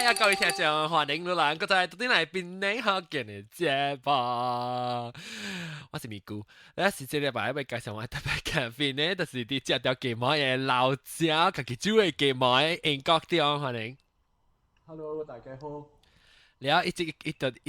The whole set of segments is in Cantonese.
啊，各位聽眾，歡迎你嚟，我在到底嚟邊呢好見嘅節目。我是咪姑，呢時這禮拜要介紹我特別咖啡呢，就是啲食條雞毛嘅老椒，家己煮嘅雞毛嘅英國啲哦，歡迎。Hello，大家好。แล้ว一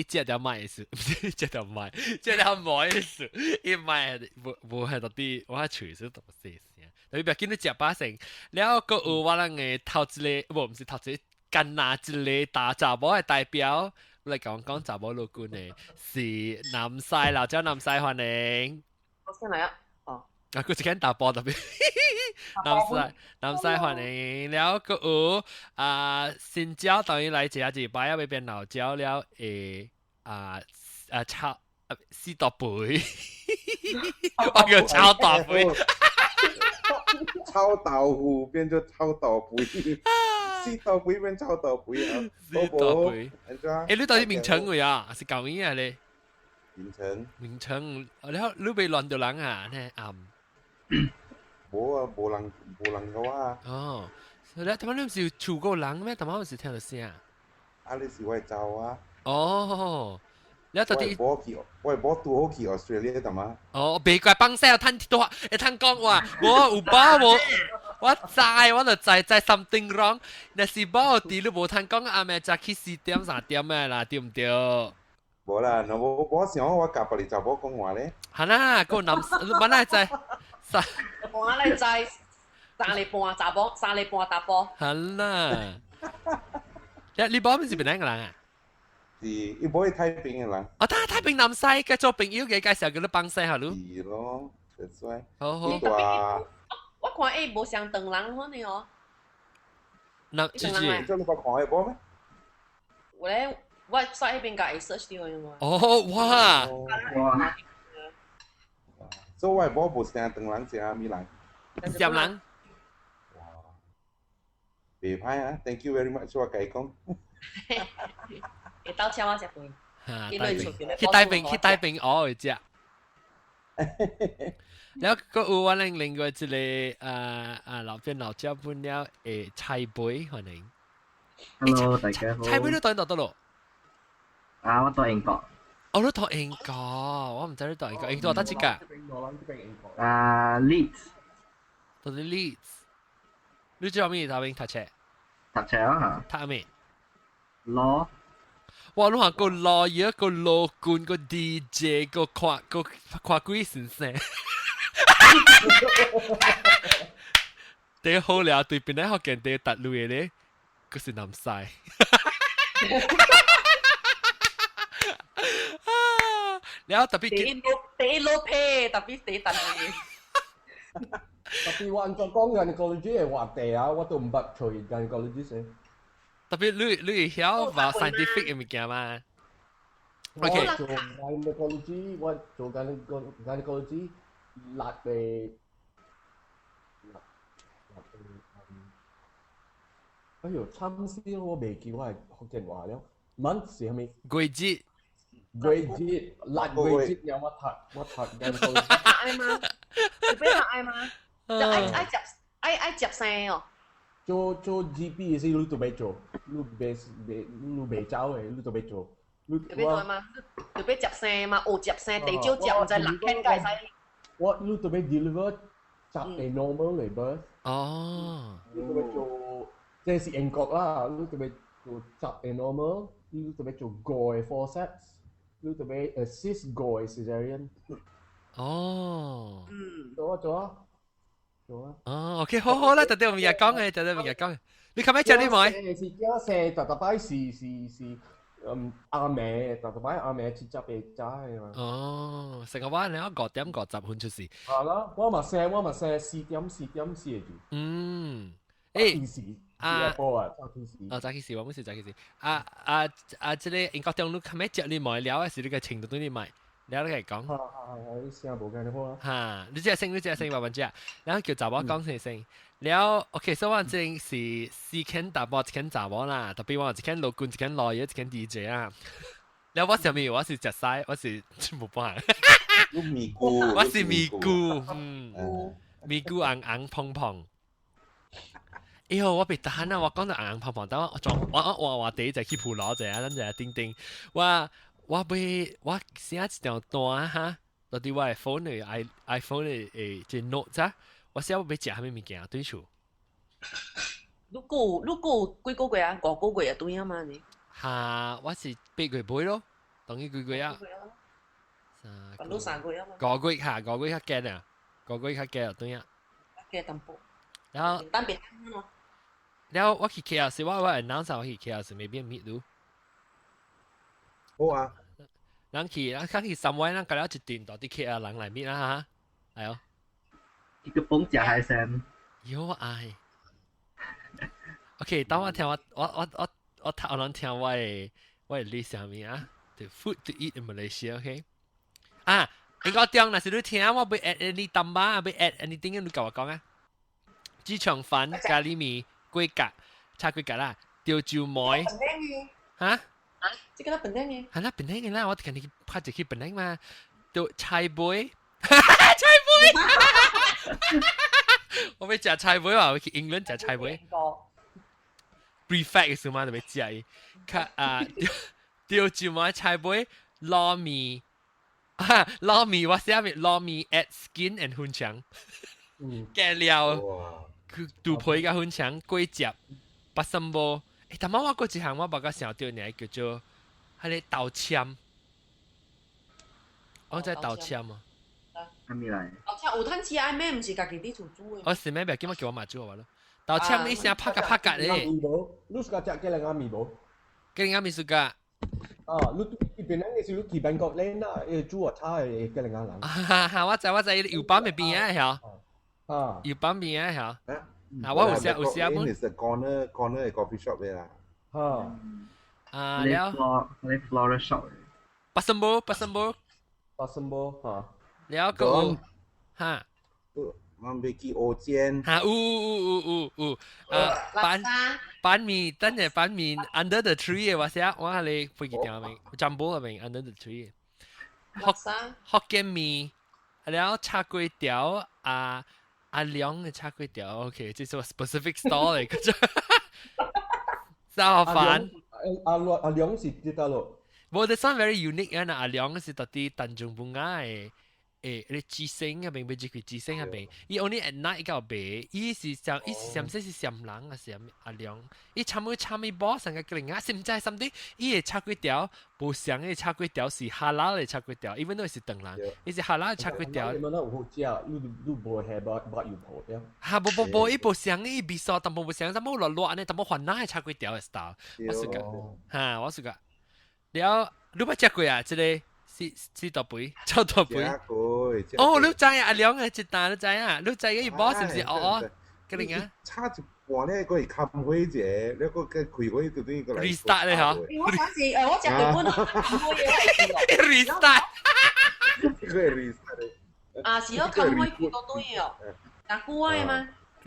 隻條賣嘅事，一隻條賣，即係條賣嘅事，一賣冇係到啲我隨時都寫先，特別別見到食把成，แล้ว個有我人嘅頭一個，唔是頭一個，干哪一個大查某嘅代表嚟講查某老官嘅，是南西老椒南西歡迎。我先嚟啊，哦。啊，佢一間大波特別，南西歡迎，แล้วก็新椒當然嚟食一擺，要變老椒了炒四大杯，我叫炒大杯，炒豆腐變咗炒豆腐，四豆腐變炒豆腐啊！四大杯，你到底名稱未啊？是舊年啊你？名稱，你被亂到人啊？呢啱。冇啊，冇人嘅話。哦，所以點解你唔是住過人咩？點解唔是聽到聲啊？啊，你是我走啊？哦，你到底我係冇住好去 Australia 點啊？哦，別怪幫聲，聽多，聽講話，我有包我就知 something wrong， 但是包啲你冇聽講阿妹就去4點3點咩啦，對唔對？冇啦，我想我夾俾你就冇講話咧。係啦，個男乜嚟就。我嚟齋3厘半查波，3厘半打波。係啦，你爸係邊個人啊？是一般太平嘅人。哦，太平南西嘅做朋友嘅介紹叫你幫聲下咯。是咯，實在。好好。我看伊無相當人可能哦。那姐姐，做你個看嘅波咩？我刷迄邊個 search 到嘅嘛。哦，哇！所以我冇冇成等人食米蘭。食人。哇！袂歹啊 ，Thank you very much，我計講。會鬥請我食飯。去大餅蚵去食。แล้วก็有วัน另外一個老邊老椒搬了菜杯可能。Hello，大家好。菜杯都到到咯。啊，我到英國。我都讀英國，我唔知你讀英國，英國得幾個？Leeds。到啲 Leeds。你做咩？頭邊讀冊？讀冊啊嚇。讀咩 ？Law。哇！你話個 lawyer、個老官、個 DJ、個跨鬼先生。第好了，對邊咧學見第突路嘅咧，佢是南西。แล้ว特別第一路批，特別第一等嘅。特別話就講gynecology係話題啊，我都唔捌除gynecology先。特別你曉話 scientific 嘅物件嘛 ？OK。我做 gynecology，我做 gynecology 辣嘅。哎呦，參師我未記，我係學人話了。蚊是係咪？季節。季節有乜讀嘅？愛嗎？你俾佢愛嗎？就愛接聲哦。做 GP 是你都未做，你未走嘅，你都未做。你俾做嘛？你俾接聲嘛？學接聲，地招接唔使立傾計使。你都未 deliver 集係 normal labour。哦。你都未做，即係英國啦，你都未做集係 normal，你都未做蓋 forceps。你特別 assist 過 cesarean。哦。做啊。哦 ，OK， 好啦，特別我咪日講嘅，你琴日食啲咩？是家食特擺是阿妹，特擺阿妹切汁嘅齋嘛。哦，成個話你講5點50分出事。係啦，我咪食4點試住。嗯。誒。早起時，我冇事早起時。即係英國中你琴日食你買料，還是你個程度對你買？แล้ว你講。係試下冇計你好啦。嚇，你只聲慢慢食，然後叫查某講聲。แล้วOK，所以我正是4間大波，1間查某啦，特別我1間老官，1間老爺，1間 DJ 啊。แล้ว我是咩？我是食曬，我是冇辦法。咪菇。我是咪菇，咪菇硬碰碰。哎呦，我被打啊！我講到硬硬碰碰，等我撞我第一就去鋪攞者啊，等陣叮叮，我被我寫一條單哈，到底我係 phone 嘅 iPhone 嘅即 note 咋，我寫我被食下咩物件對處。你幾個月啊？5個月啊，對啊嘛你。嚇，我是8月尾咯，等於幾個月啊？你3個月啊嘛。5個月嚇，5個月較驚啊，5個月較驚啊，對啊。嘅淡薄。然後單邊咯。然後我去 KL 時，我 announce 我去 KL 時未必 meet 到。好啊，咱去somewhere，咱隔了一段到啲 KL 人嚟 meet 啦嚇，係哦。一個崩甲還是有愛。OK，等我聽我能聽我嘅 list 上面啊，the food to eat in Malaysia，OK。啊，你講點？若是你聽我要 add any 淡巴，要 add anything，你甲我講啊。豬腸飯、咖喱麵、龜甲、炒龜甲啦，吊椒梅。嚇？即個都本地嘅。係啦，本地嘅啦，我肯定拍住去本地嘛。吊菜杯，菜杯。我要食菜杯話，我去英倫食菜杯。prefect 嘅數碼就要食伊。吊椒梅菜杯，撈麵。撈麵我寫咩？撈麵 add skin and 粉腸。嘅料。杜皮甲粉腸、粿夾、八心煲。誒，但係我嗰一項我把個想到呢，叫做係你豆簽。我真係豆簽啊！係咪嚟？豆簽有攤吃愛咩？唔是家己啲厝煮嘅。我是咩？唔叫我叫我媽煮我咯。豆簽你成日拍格咧。你suka cak ke dengan ami bo? 跟啱咪suka。lu tu di Penang ni lu di Bangkok lain lah. 煮我炒嘅ke dengan lang. 我知油板咪邊啊係。油板邊啊係。我有寫本。係 corner 嘅 coffee shop 嚟啦。แล้ว你 floral shop ปัสมบูปัสมบู Pasembur แล้วก็ฮะมันไปกี่โอเจียนฮะ板面真係板面 under the tree 嘅話寫我係你背記條名 jumbo 嘅名 under the tree 福建麵แล้วชาก๋วยเตี๋ยว阿良嘅叉粿條 OK 即係 specific store 嚟嘅啫燒飯阿良是知道咯冇 this one very unique 啊阿良是特啲鄧中bunga 你智星入邊俾住佢智星入邊伊 only at night 個俾伊是上色是上人啊是阿良伊差唔多成個零啊是唔知係甚啲伊嘅叉粿條冇上嘅叉粿條是哈拉嘅叉粿條 even though 是鄧人伊是哈拉嘅叉粿條你問得好好知啊你冇係把油泡嘅嚇冇伊冇上嘅伊味素但冇上但冇落呢但冇還拿嘅叉粿條嘅 style 我試過嚇我試過แล้วรู้ป่ะจักกุยอ่ะจะได้สี่ต่อปุ๋ยเจ้าต่อปุ๋ยโอ้รู้ใจอ่ะเลี้ยงอ่ะจิตตารู้ใจอ่ะรู้ใจก็อีบอส是唔是อ๋อก็เลยงั้น差一半咧，嗰係冚開者，你個嘅開開到啲個嚟 restart เลยเหรอ我想是我食對本冚開嘢 restart 佢係 restart 是我冚開幾個堆哦但久啊嘛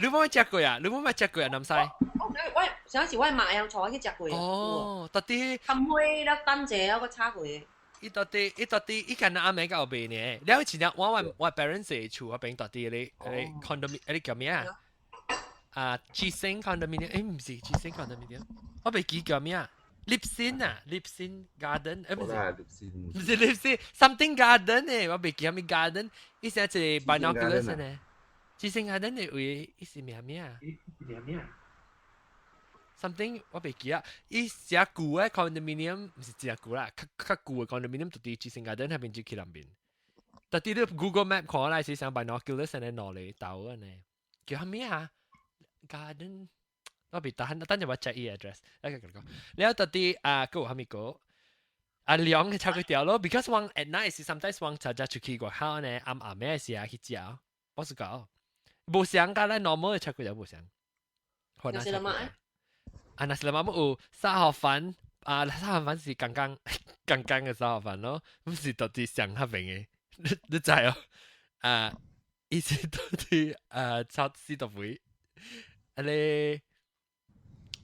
รู้ป่ะจักกุยอ่ะรู้ป่ะจักกุยอ่ะน้ำใส我上次我係買樣菜去食過哦ตอนที่冚開แล้ว單隻有個叉過伊到底伊間阿妹搞邊呢？了前日我 parents 係住嗰邊到底你 condominium 你叫咩啊？G星 condominium 誒唔是 G星 condominium， 我未記叫咩啊 ？Lipsin 啊 ，Lipsin Garden 誒唔是 Lipsin something Garden 誒，我未記咩 Garden， 伊成係 binoculars 呢？G星 Garden 誒位伊是咩啊？something 我未記啊，伊只舊嘅 condominium 唔是只舊啦，較舊嘅 condominium 到底之前 garden 喺邊住去兩邊，到底你 Google Map 看嚟是想 binoculars 喺攞嚟到嘅呢，叫咩啊 ？garden 我未打，等陣我 check 伊 address， 一個講，แล้ว到底個係咪個？兩嘅炒粿條咯 ，because one at night 是 sometimes one 就出去外口呢，暗咩時啊去食，我是講，冇相㗎啦 ，normal 嘅炒粿條冇相，可能係。nasi lemak 有沙河粉沙河粉是剛剛嘅沙河粉咯，唔是到底上黑邊嘅，你知哦？以前到底炒四道杯，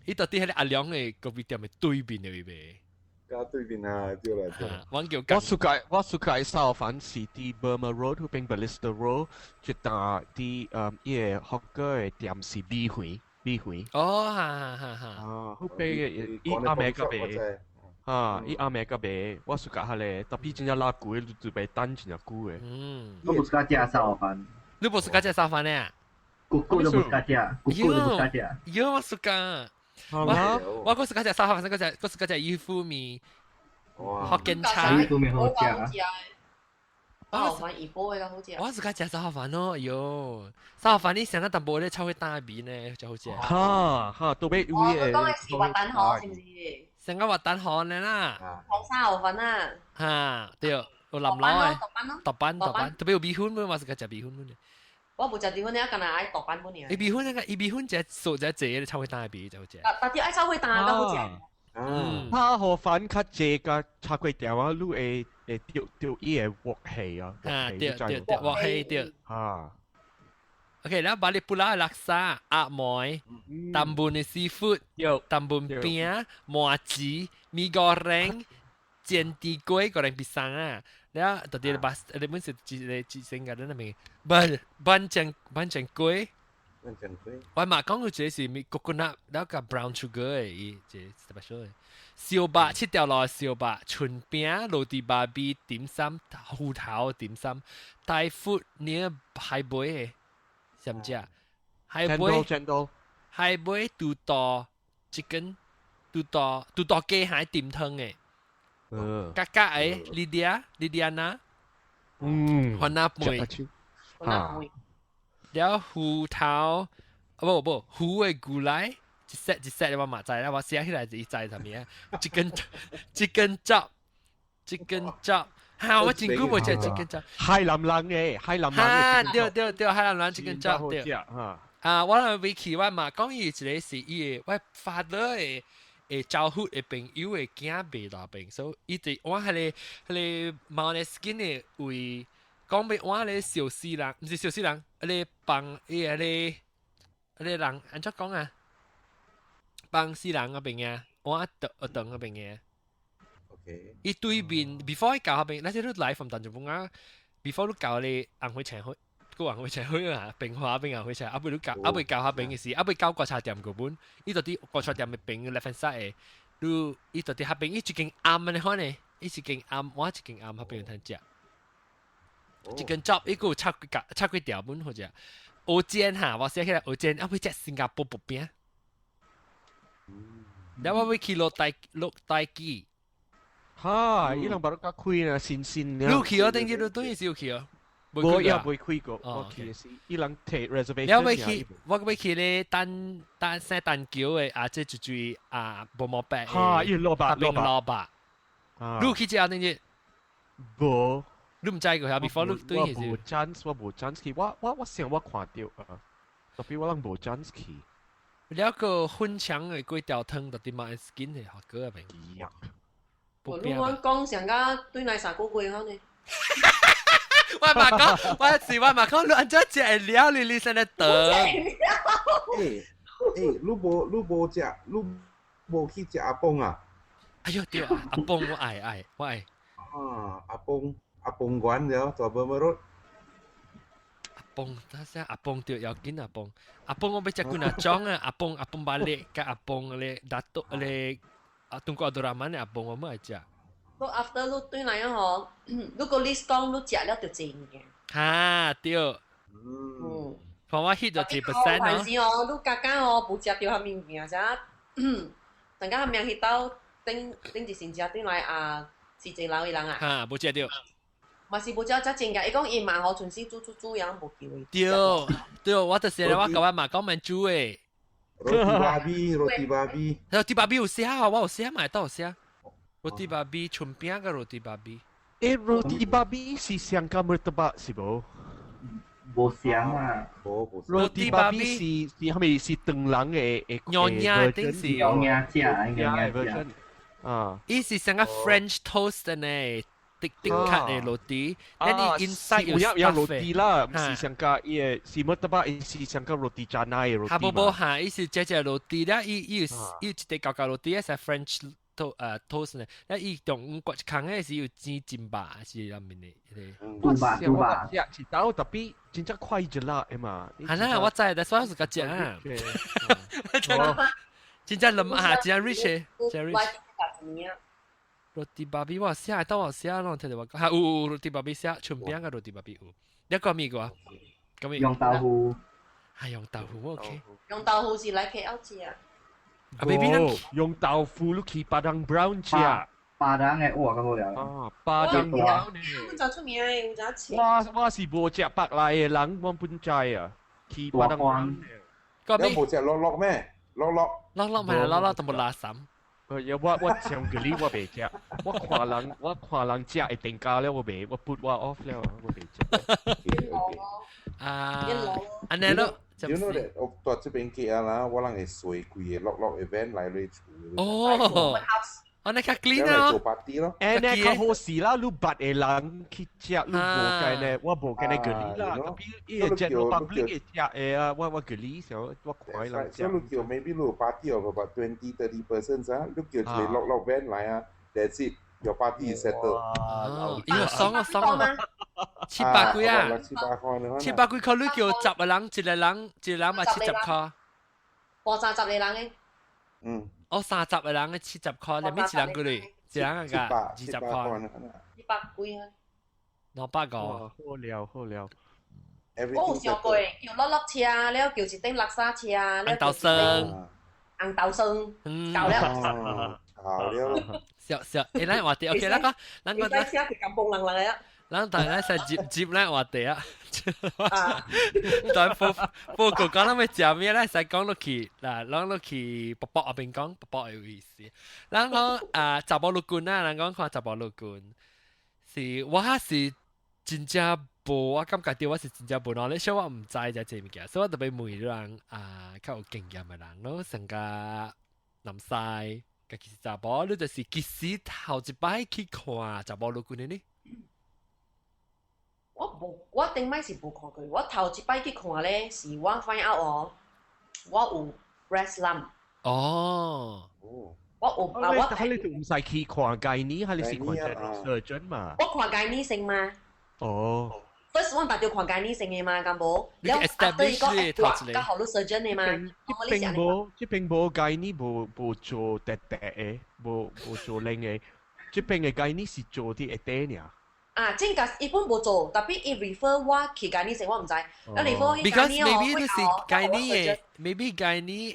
伊到底喺阿良嘅嗰邊店嘅對面嘅邊。加對面啊，招啦。我suka 沙河粉是啲 Burma Road 嗰邊 Ballister Road， 一打啲hawker 嘅店是米粉。米粉。哦，哈，啊，好味嘅，伊阿妹個味。啊，伊阿妹個味，我 suka 下咧，特別真正拉久嘅，就被蛋真正久嘅。我不是家食烧飯，你不是家食燒飯咧？姑姑都不是家食，姑姑都不是家食。有我 suka。我嗰時家食燒飯，嗰時家食魚腐面、福建菜。都未好食。燒飯二煲嘅好食。我是家食燒飯咯，喲，燒飯你成日淡薄咧，炒去大邊咧就好食。哈，到尾我講嘅是滑蛋河，是唔是？成個滑蛋河咧啦。黃沙牛粉啊。嚇，對，有淋豆攞嘅。豆瓣，特別有米粉嘅，我是家食米粉嘅。我冇食米粉咧，近日愛豆瓣本嘅。伊米粉那個，伊米粉只素只濟，你炒去大邊就好食。但啲愛炒去蛋都好食。他河粉較濟個炒粿條啊，你會掉伊個鑊氣啊。對，鑊氣對。啊。OK，แล้วบาลิปุระลักษาอะหมอยตำบุญในซีฟู้ดตำบุญเปียหมอจีมีกอแรงเจียนตีกล้วยกอแรงปิซังอ่ะแล้วตอนเดียวบัสอะไรมันจะจีเซงกันนั่นเองบันจังกล้วยวันมา講到這是มีโกโก้นัทแล้วกับ brown sugar 嘅這 special 嘅燒白切掉落燒白春餅โรตีบาร์บี點心芋頭點心ไทยฟู้ดเนี่ยไฮบอย知唔知啊？係買杜多 chicken 杜多雞喺點湯嘅，格格誒Lydia 可能妹，แล้วหูเท้าบ่หู嘅กุไล一 set 我嘛知啦，我寫起來就一知係咩？chicken chop。嚇！我真久冇食 chicken chop。海南人嘅，對，海南人 chicken chop 對。我喺 Wiki 我嘛講伊一個是伊個我 father 嘅招呼嘅朋友嘅囝買大病，所以伊哋我係個毛嘅 skin 嘅為講俾我係小四人，唔是小四人，係幫伊係人安怎講啊？幫四人嘅病嘅，我等嘅病嘅。伊對面 before 伊教下邊，那些都來 from tanjung bunga before 都教你紅會請去，個紅會請去啊，平華邊紅會請，阿貝都教阿貝教下邊嘅事，阿貝教國茶店嗰本，伊到啲國茶店嘅邊 left hand side 嘅，都伊到啲下邊伊一間暗嘅可能，伊一間暗，我一間暗下邊有通食，一間 job 伊個炒粿條本好似，蚵煎嚇，我寫起來蚵煎，阿貝食新加坡薄餅，แล้วว่าวิคิโลไตกี้哈，伊人把都較開啦，新你有去啊？等於都當然是有去啊。我也未開過，我去是伊人提 reservation。你未去，我未去咧單橋嘅啊，即係最啊薄膜白。哈，伊蘿蔔。你有去食等於？無。你唔知個下 before 你當然是。我無 chance 去，我想我看到啊，特別我人無 chance 去。แล้วก็หุ่น強嘅粿條湯特啲買 skin 嘅學個係咪？如果講上家對嚟三個月好呢？我嘛講，你安怎食會了？你先嚟等。你無食，你無去食阿崩啊？哎呦對啊，阿崩我愛。阿崩館了，做乜乜咯？阿崩，睇下阿崩對要緊阿崩我要食幾多種啊？阿崩balik กับ阿崩咧，大多咧。Tunggu Abdurrahman 阿崩我冇愛食。你 after 你對嚟啊嗬，你個 list 講你食了就正嘅。嚇對。同我 hit 咗幾%咯。還是哦，你家家哦冇食到下面件啫，陣間下面 hit 到頂住先食對嚟啊，是正老嘅人啊。嚇冇食到。嘛是冇食得正嘅，伊講伊萬號全時煮樣冇叫伊。對，我就是我甲我媽講慢煮誒。roti babi 有寫啊，我有寫買到有寫。roti babi 春餅嘅 roti babi。roti babi 是香港 murtabak 是無？無香啊。roti babi 是係咪是長人嘅娘娘定是娘娘食。啊，伊是成個 French toast 呢。thick cut 嘅 roti，但係 inside 有 roti 啦，唔是香港伊是 murtabak，是香港 roti canai roti。冇嚇，伊是只 roti 啦，伊一啲舊 roti 係 French toast 呢，那伊中國坑嘅是要煎煎吧，是入面嘅。古巴古巴，食一刀特別真正快就辣嘅嘛。係啦，我知，但係我是個食啊，真正冧啊，真正 rich 嘅，真 rich。roti babi 我寫到我寫咯，聽你話講，係有 roti babi 寫，全邊個 roti babi 有，你講咩個？用豆腐，係用豆腐 OK。用豆腐是嚟 KL 吃啊。啊 baby 用豆腐你去Padang Brown 食。巴人嘅哇咁好料。啊，Padang Brown 呢？就出名嘅，有咋吃？我是無食白來嘅人，我本知啊。去Padang Brown。個咩？有冇隻落落咩？落落。落落咪係落落，都冇辣嬸。我上個禮我未食，我看人食一定加了我未，我 put 我 off 了，我未食。啊，安尼咯。You know that 我到這邊嘅啦，我人係水貴嘅落落 event 嚟嚟處。哦，我哋較 clean 啊。做咯。 party 咯。誒，你較好事啦，你捌嘅人去食，你無計呢，我無計呢個禮啦。特別伊個 general public 嘅食嘅啊，我個禮上我看人食。所以你叫 maybe 你 party of about 20-30% 啊，你叫佢落落 event 嚟啊 ，that's it，your party is settled。哦，呢個爽啊爽啊，700幾啊，700幾塊你叫10個人，一個人咪70塊。我30個人嘅。嗯。我30個人嘅70塊，你邊一人幾嚟？一人個20塊。200幾啊？200個。好料好料。我有想過，叫落落車，了叫一頂垃圾車，紅豆霜。紅豆霜，夠了。好了。笑，誒，咱話題 OK，咱講，你睇車佢咁蹦冷冷啊！咱大家實接咧話題啊。但報告講咱要食咩咧？使講落去嗱，講落去薄薄邊講，薄薄有意思。咱講查甫女棍啊，咱講看查甫女棍，是我是真正無，我感覺到我是真正無能力，所以我唔知就這物件，所以我特別問人較有經驗嘅人咯，成個男婿。家己是查甫，你就是其實頭一擺去看查甫女棍的呢？我頂擺是無看過，我頭一擺去看咧，是我 find out 哦，我有 breast lump。哦。我有我你都唔使去看介呢，係你是看 surgeon 嘛？我看介呢性嘛。哦。First 我白條看介呢性嘅嘛，咁冇。你 establish 嘅頭一個好多 surgeon 嘅嘛。這邊無介呢無做特特嘅，無做零嘅，這邊嘅介呢是做啲一啲呀。啊，正個一般無做，特別伊 refer 我去介呢性我唔知。Because maybe 你是介呢嘅 ，maybe 介呢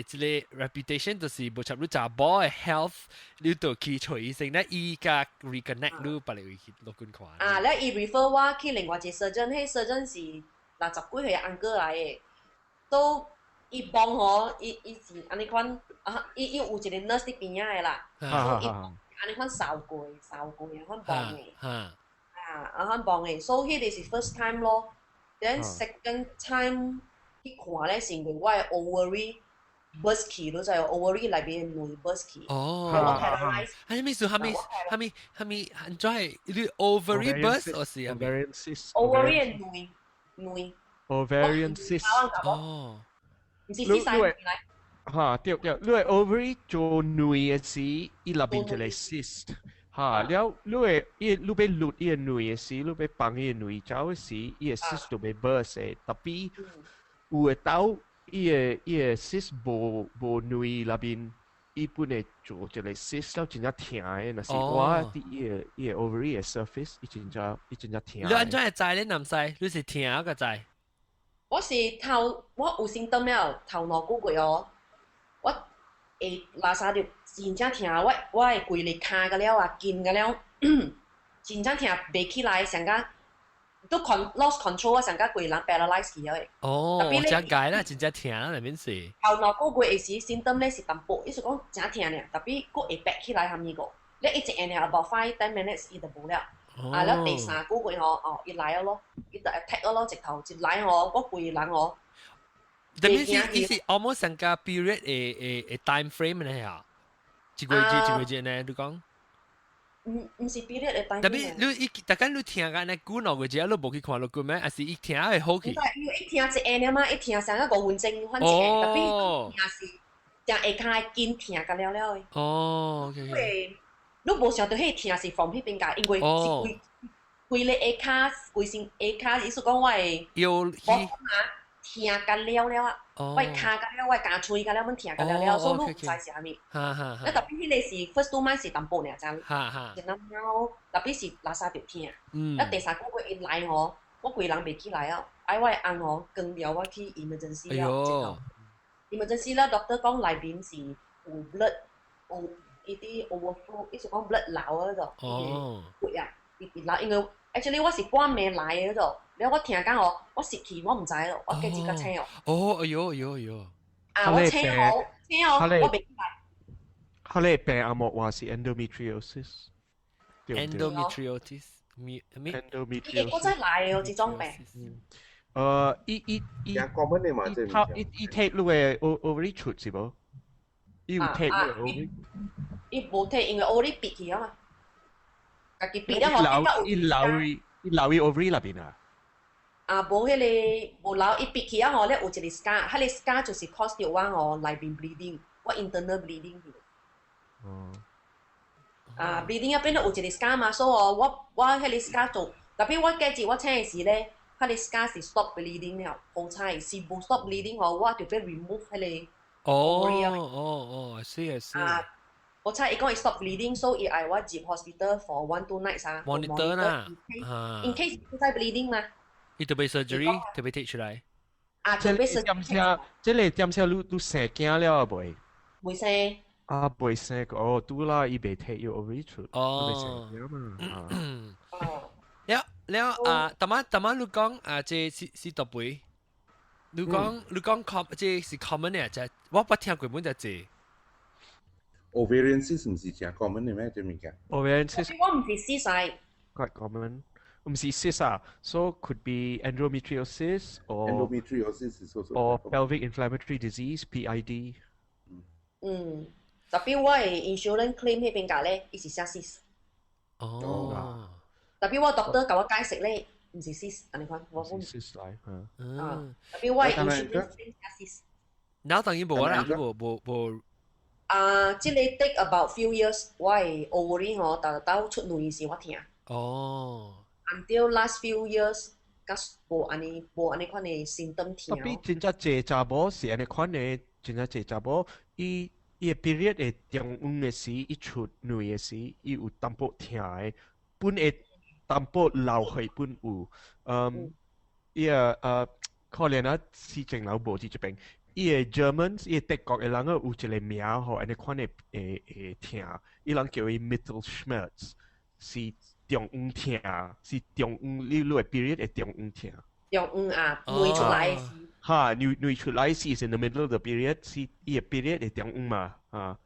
即個 reputation 就是無插你查甫嘅 health，你就去找醫生咧，伊甲 reconnect 你把你去落觀看。啊，咧伊 refer 我去另外一個 surgeon，迄 surgeon 是60幾歲嘅 uncle 來嘅，都伊幫我，伊是安尼款，伊有一個 nurse 喺邊仔嘅啦。安尼款掃過安款幫嘅，安款幫嘅，所以迄個是 first time 咯。Then second time 去看咧，是因為我嘅 ovary burst 起，你知有 ovary 內邊內 burst 起。哦。係咩事？係咪？安怎係？你 ovary burst 還是 ovarian cyst？ ovary 嘅內。ovarian cyst。哦。唔是啲細嚟。嚇，對，你係 ovary 做女嘅時，伊入邊就係 cyst。嚇，了你係你被錄伊個女嘅時，你被放伊個女走嘅時，伊個 cyst 就被 burst 嘅。特別有會到伊個 cyst 無女入邊，伊本嚟做就係 cyst，了真正疼嘅。若是我啲伊個 ovary 嘅 surface，伊真正疼。你安怎會知咧？男仔，你是疼嗰個知？我有先得了頭腦骨骨哦。我會拉沙條真正疼，我會規日骹個了啊，筋個了，真正疼袂起來，上個都 lost control 啊，上個規人 paralyze 去咗。哦，真解啦，真正疼啦，裏面是。頭腦骨骨會時 symptom 咧是淡薄，意思講真疼咧，特別佫會拔起來含呢個，你一直按下 about 5-10 minutes 伊就冇了。啊，แล้ว第三骨骨伊來咯，伊就 attack 咯，直頭一來我規人我。特別是 almost 成個 period 嘅 time frame 咧嚇，一個月呢？你講？唔是 period 嘅 time frame。特別你大家你聽緊呢古腦嘅啫，你冇去看落去咩？還是伊聽係好去？因為一聽一按啊嘛，一聽成個5分鐘反正，特別聽是正下骹筋疼甲了了诶。哦，OK 因 OK，为你無想到迄疼是 from 迄邊架，因為是規個下骹規身下骹，意思講我係要我疼甲了了啊，我係骹甲了，我係牙喙甲了，阮疼甲了了，所以你唔知是啥物。哈哈那特別迄個是 first 2 months 是淡薄爾啫，哈哈，然後特別是垃圾就疼。那第三個月一來吼，我規人袂起來啊，我係翁吼更了我去 emergency 了，emergency 啦，doctor 講內邊是有 blood 有。伊啲 overflow，意思講 blood 流嗰度，血啊，血流，因為 actually 我是半暝來嘅嗰度，然後我聽講哦，我失去我唔知咯，我繼續個請哦。哦，哎呦哎呦哎呦！啊，我請好，我未來。佢哋病阿莫話是 endometriosis。endometriosis，伊嗰陣來嘅這種病。伊common 嘅嘛，即係伊 take 你嘅 ovary 出是冇？伊有 take 你嘅 ovary。伊無睇，因為我啲閉起啊嘛，家己閉了伊留伊 ovary 那邊啊？啊，無迄個無留，伊閉起啊吼，咧有一個 scar，迄個 scar 就是 cause 到我吼內邊 bleeding，我 internal bleeding 去。哦。啊 ，bleeding 入邊都有一個 scar 嘛，所以我迄個 scar 做，特別我記住我請嘅時咧，迄個 scar 是 stop bleeding 了，好彩是無 stop bleeding 吼，我就要 remove 迄個。哦，係。我猜伊講伊 stop bleeding，所以伊嗌我入 hospital for 1 2 nights 啊。monitor 啦，in case 佢在 bleeding 嘛。伊特別 surgery，特別 take 出來。啊，特別 surgery。即係點先？你生驚了未？未生。啊，未生哦，拄啦，伊未 take 伊 ovary 出。哦。未生驚嘛？แล้วตามมาลูก講這是特別。你講 com 這是 common 嘅啫，我不聽過本就這。ovarian cyst 唔是正 common 嘅咩？點解 ？ovarian cyst 我唔是 cyst quite common， 唔是 cyst 啊 ，so could be endometriosis or endometriosis is also or pelvic inflammatory disease (PID). 特別我係 insurance claim 迄邊架咧，伊是寫 cyst。哦。特別我 doctor 甲我解釋咧，唔是 cyst，安尼看我講。cyst 嚟，特別我係 insurance claim 寫 cyst。然後當然無啦，無。即個 take about few years， 我係 ovary 吼，到出卵時我聽。哦。Until last few years， 甲無安尼款嘅 symptom 聽。特別真正濟查某是安尼款嘅，真正濟查某，伊個 period 嘅中午嘅時，伊出卵嘅時，伊有淡薄疼嘅，本會淡薄流血本有，伊可能啊事情流無至這邊。伊個 Germans， 伊個德國嘅人有一個名吼，安尼款嘅疼，伊人叫伊 Mittelschmerz， 是中午疼，是中午你個 period 嘅中午疼。中午啊，卵出來嘅時。哈，卵出來時是 in the middle of the period， 是伊個 period 嘅中午嘛，啊。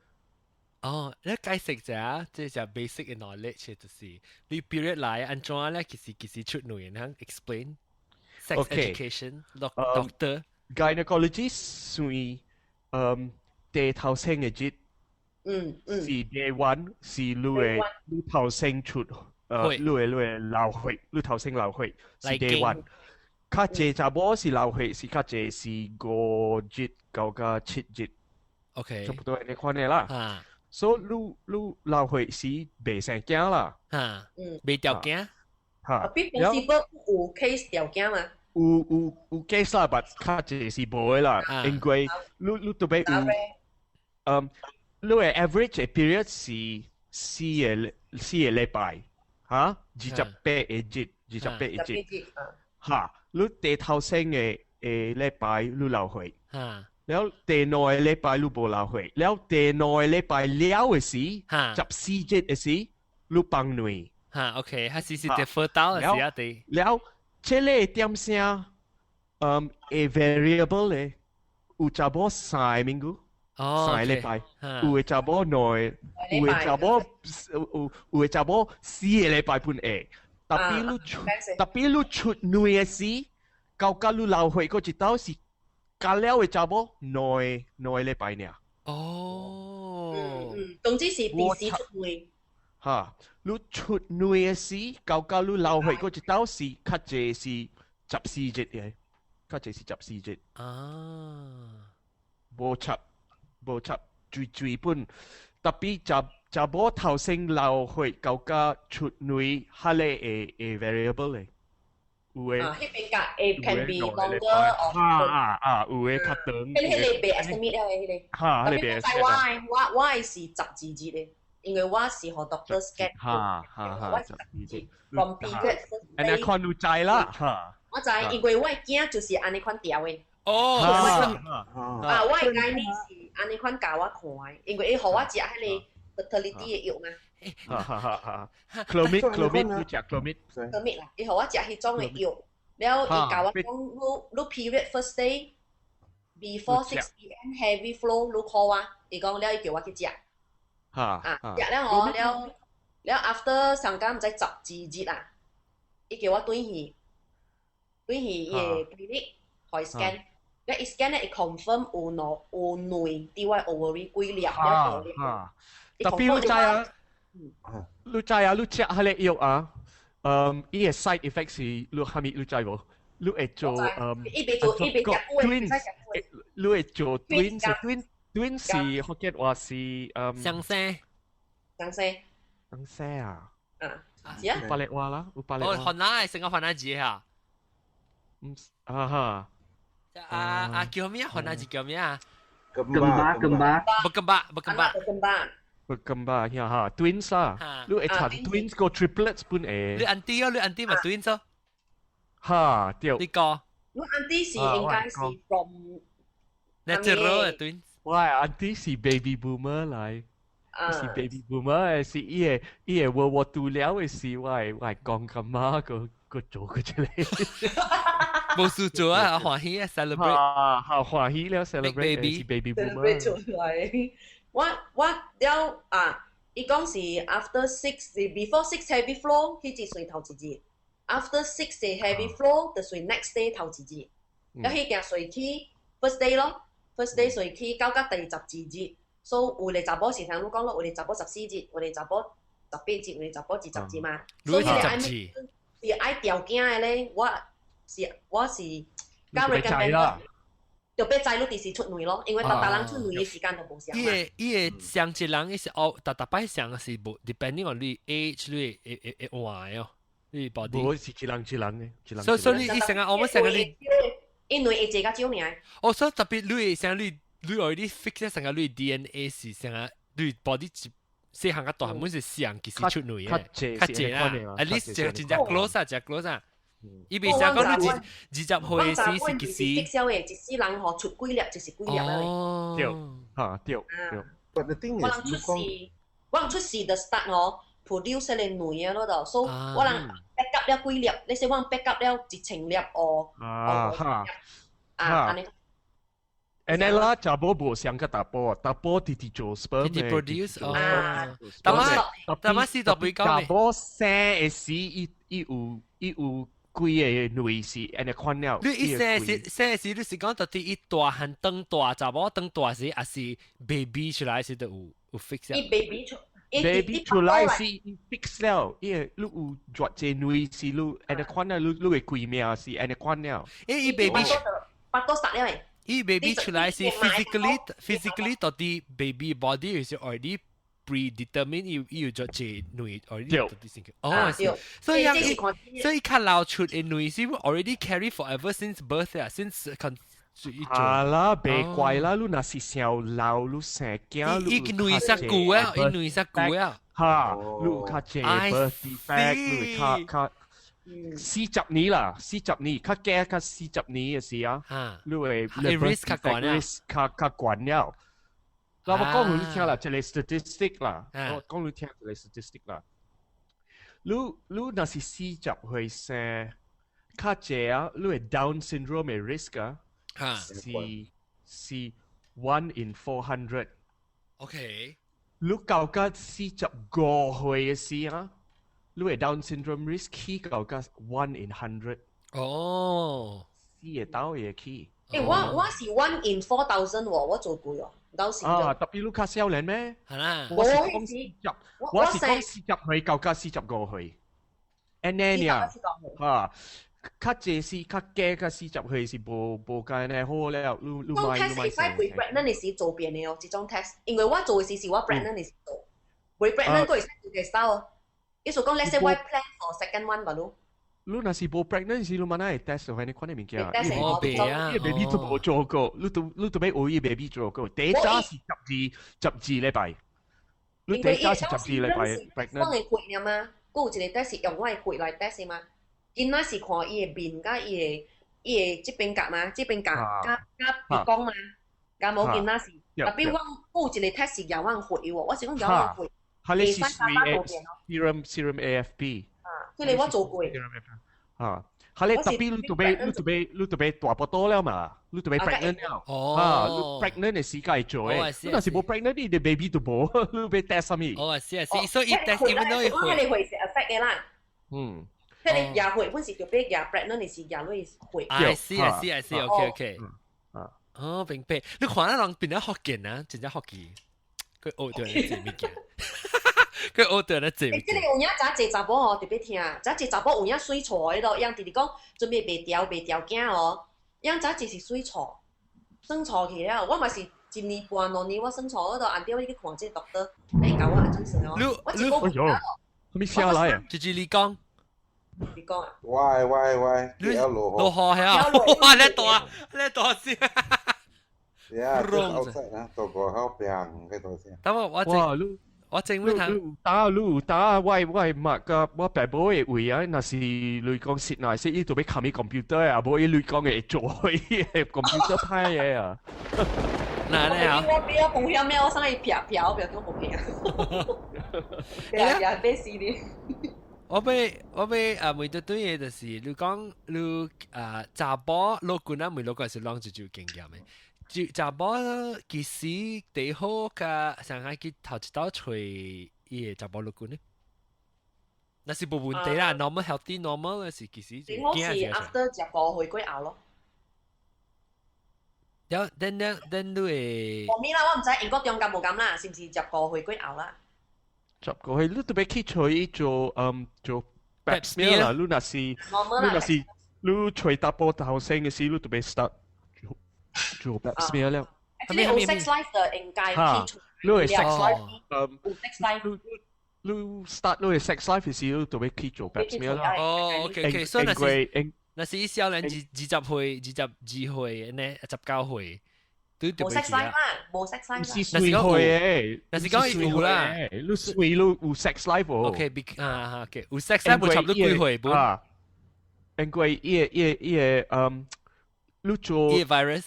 哦，你解釋者，即係 basic 嘅 knowledge 就是你 period 來安怎咧，其實出卵嘅，explain sex education doctor。Gynecologist 算第頭生嘅節，是 day one 是你頭生出你流血，你頭生流血是 day one。較濟查某是流血是較濟是5節到7節。OK， 差不多係呢款嘅啦。所以你流血是未生驚啦。未掉驚。必possible有 case 掉驚嘛？有 case 啦，但較濟是無嘅啦，因為你特別有你嘅 average 嘅 period 是4個禮拜，嚇28個節，嚇你第頭生嘅禮拜你流血，然後第4個禮拜你無流血，然後第5個禮拜了嘅時，14節嘅時你放卵。OK， 係是 fertile 嘅時啊，對。然後這個點聲variable 咧，有查某3個暝3個禮拜，有嘅查某2個，有嘅查某4個禮拜半下。特別你出卵嘅時，到你流血嗰一道是加了嘅查某2個禮拜爾。哦。總之是必須出卵。嚇，你出卵嘅時，到你流血嗰一道是較濟是14節嘅，較濟是14節。無插。無插追本，特別就冇頭先流去舊家出女，下嚟係 variable 嚟，有誒。啊，迄邊甲 it can be longer or 有誒較長。迄個被 estimate 了迄個。嚇，特你別別在我是12日嘅，因為我是學 doctor scan，我是12日 from period first day。你看有知啦，嚇。我知，因為我嘅囝就是安尼款調嘅。哦，我嘅概念是安尼款教我看嘅，因為伊互我食迄個 fertility 嘅藥啊。Clomid 你食 Clomid。Clomid 啦，伊互我食迄種嘅藥，了伊教我講，你 period first day before 6 p.m. heavy flow，你 call 我，伊講了伊叫我去食。食了吼，了 after 上間唔知12日啊，伊叫我轉去伊嘅 clinic 去 scan。了伊 scan 咧，伊 confirm 有卵佇我 ovary 幾粒了多粒。特別你知啊，你食迄個藥啊，伊嘅 side effect 是你係咪你知無？你會做伊別做 twins， 你會做 twins 是福建話是相生啊。是啊。有巴力話啦，有巴力哦，話。河南係成個河南字嚇。叫咩啊？河南字叫咩啊？Kembar. Berkembar ya ha twins lah. Lu twins go triplets pun 你 auntie 咪 twins 咯。哈對。呢個我 auntie 是應該是 from natural 嘅 twins。我 auntie 是 baby boomer 嚟。是 baby boomer 是伊個 World War II 了嘅時，我講咁嘛個做個出嚟。冇事做啊，歡喜啊 celebrate。歡喜了 celebrate 是 baby boomer。出嚟，我了伊講是 after 6 before 6 heavy flow， 迄日算頭一日 ，after 6 heavy flow 就算 next day 頭一日，了迄件算去 first day 咯 ，first day 算去到第12日，所以有個查某是聽你講咯，有個查某14日，有個查某18日，有個查某20日嘛，所以迄個是愛條件嘅咧，我是教 recommend。就別再你時出女咯，因為大人出女嘅時間就冇上嘛。伊個上一人伊是哦，大擺上是無 depending on 你 age 你會換哦，你 body。無是一人嘅，所以你成日我們成日你，因為會借較少爾。哦，所以特別你成日你 already fix 成日你 DNA 是成日你 body 細項個大漢本是細項其實出女嘅，較濟啦，at least 真正 close 啊。伊袂想講你20歲嘅時是其實，少嘅，一世人吼出幾粒就是幾粒啦。對，對。But the thing is，我人出世就 start 吼 produce 個女嘅咯度，所以我人 back up 了幾粒，你說我人 back up 了1000粒哦，安尼。And then 啦，查某無像個大波直做 sperm 嘅 produce 哦，但係是特別講查某生嘅時，伊有幾個女是安尼款了。你一生時你是講到底伊大漢長大，查某長大時，還是 baby 出來時都有 fix 啊？伊 baby 出來是 fix 了，伊你有絕隻女是你安尼款了，你會幾命是安尼款了。伊 baby 8個start 了誒。伊 baby 出來是 physically 到底 baby body 是 already predetermined 要做隻女 already 到底先哦，所以較老出嘅女是 already carry forever since birth 啊 since 啦，別怪啦，你若是小老，你生囝，伊女實久啊，伊女實久啊，嚇，你較濟 birth defect，你較40年啦，40年，較驚較40年嘅時啊，你會 risk 較懸啊，較懸了。我講你聽啦，即係 statistic 啦，我講你聽即係 statistic 啦。你若是40歲生，較濟啊，你係 Down syndrome 嘅 risk 啊，是1 in 400。OK。你到個45歲嘅時啊。你係 Down syndrome risk 起到個1 in 100。哦，死嘅刀嘢起。我是1 in 4000喎，我做過哦。Down syndrome。特別你較少年咩？係啦。我是講40歲到個45歲。And then 呀，較這是較假較試入去是無間呢好了，你種 test 係快回 pregnant 嘅時做變嘅哦，這種 test，因為我做嘅時是我 pregnant 嘅時做，回 pregnant 嗰時做嘅 style，意思講 let's say I plan for second one 吧咯。你若是無 pregnant 時，你乜嘢 test 喺你看啲物件？我病啊！啲 baby 都冇做過，你都俾我啲 baby 做過，第一家是12禮拜，你第一家是12禮拜 pregnant。我嘅血啊嘛，嗰有一個 test 用我嘅血來 test 嘛。囡仔是看伊嘅面甲伊嘅即邊甲嘛，即邊甲鼻孔嘛，甲冇囡仔是。特別我有一個 test 是驗我血喎，我是講驗我血。係你是 serum AFP。佢哋我做過。啊，係你特別你特別大波多了嘛，你特別 pregnant 了。哦，你 pregnant 嘅時間做嘅，你若是冇 pregnant 你哋 baby 都冇，你俾 test 什麼？哦，是，所以 test 點樣都要會。我係血 affect 嘅啦。嗯。即係你廿歲，嗰時就俾廿 pregnant 你是廿歲血。I see，OK。哦，明白。你看那人變得學勁啊，真係學勁。佢學到你做咩嘅？佢學到你做咩？即係有影早一查甫哦，特別聽。早一查甫有影水錯喺度，樣弟弟講準備袂調囝哦。樣早一是水錯，生錯去了。我嘛是1年半2年我生錯嗰度，按照你去看這個 doctor， 你教我安怎算哦。我一個唔曉。咩聲來啊？就是你講。你講啊？喂，落雨係啊！哇，你大先。Yeah，outside 啊，到個後邊喺度先。等我正會睇。打喂麥個我爸爸嘅位啊，那是你講實內是呢度俾冚啲 computer 啊，冇你講嘅做嘅 computer 派嘢啊。嗱你好。我比較保險咩？我生意漂叫冇平。呀，俾事啲。我俾每對嘢就是你講你查甫老官啊，每老個是啷住經驗嘅。查甫其實最好個上海去頭一道吹伊個查甫老官呢？那是冇問題啦 ，normal healthy normal 嘅是其實。最好是 after 15歲過後咯。then 你會。我咪啦，我唔知英國中咁冇咁啦，是唔是15歲過後啦？15歲你特別去吹做pap smear 啦，你那是你吹打波頭先嘅時，你特別 start。做 pap smear 了。你有 sex life 嘅應該去做。你係 sex life， sex life。你 start 你係 sex life 嘅時，你特別去做 pap smear 啦。哦 ，OK， 所以那是少年20歲、22歲呢，19歲，都特別。冇 sex life 啦，冇 sex life 啦。是歲歲嘅，那是講有啦。你歲你有 sex life 喎。OK，有 sex life 冇差唔多幾歲半。啊，因為你做 virus。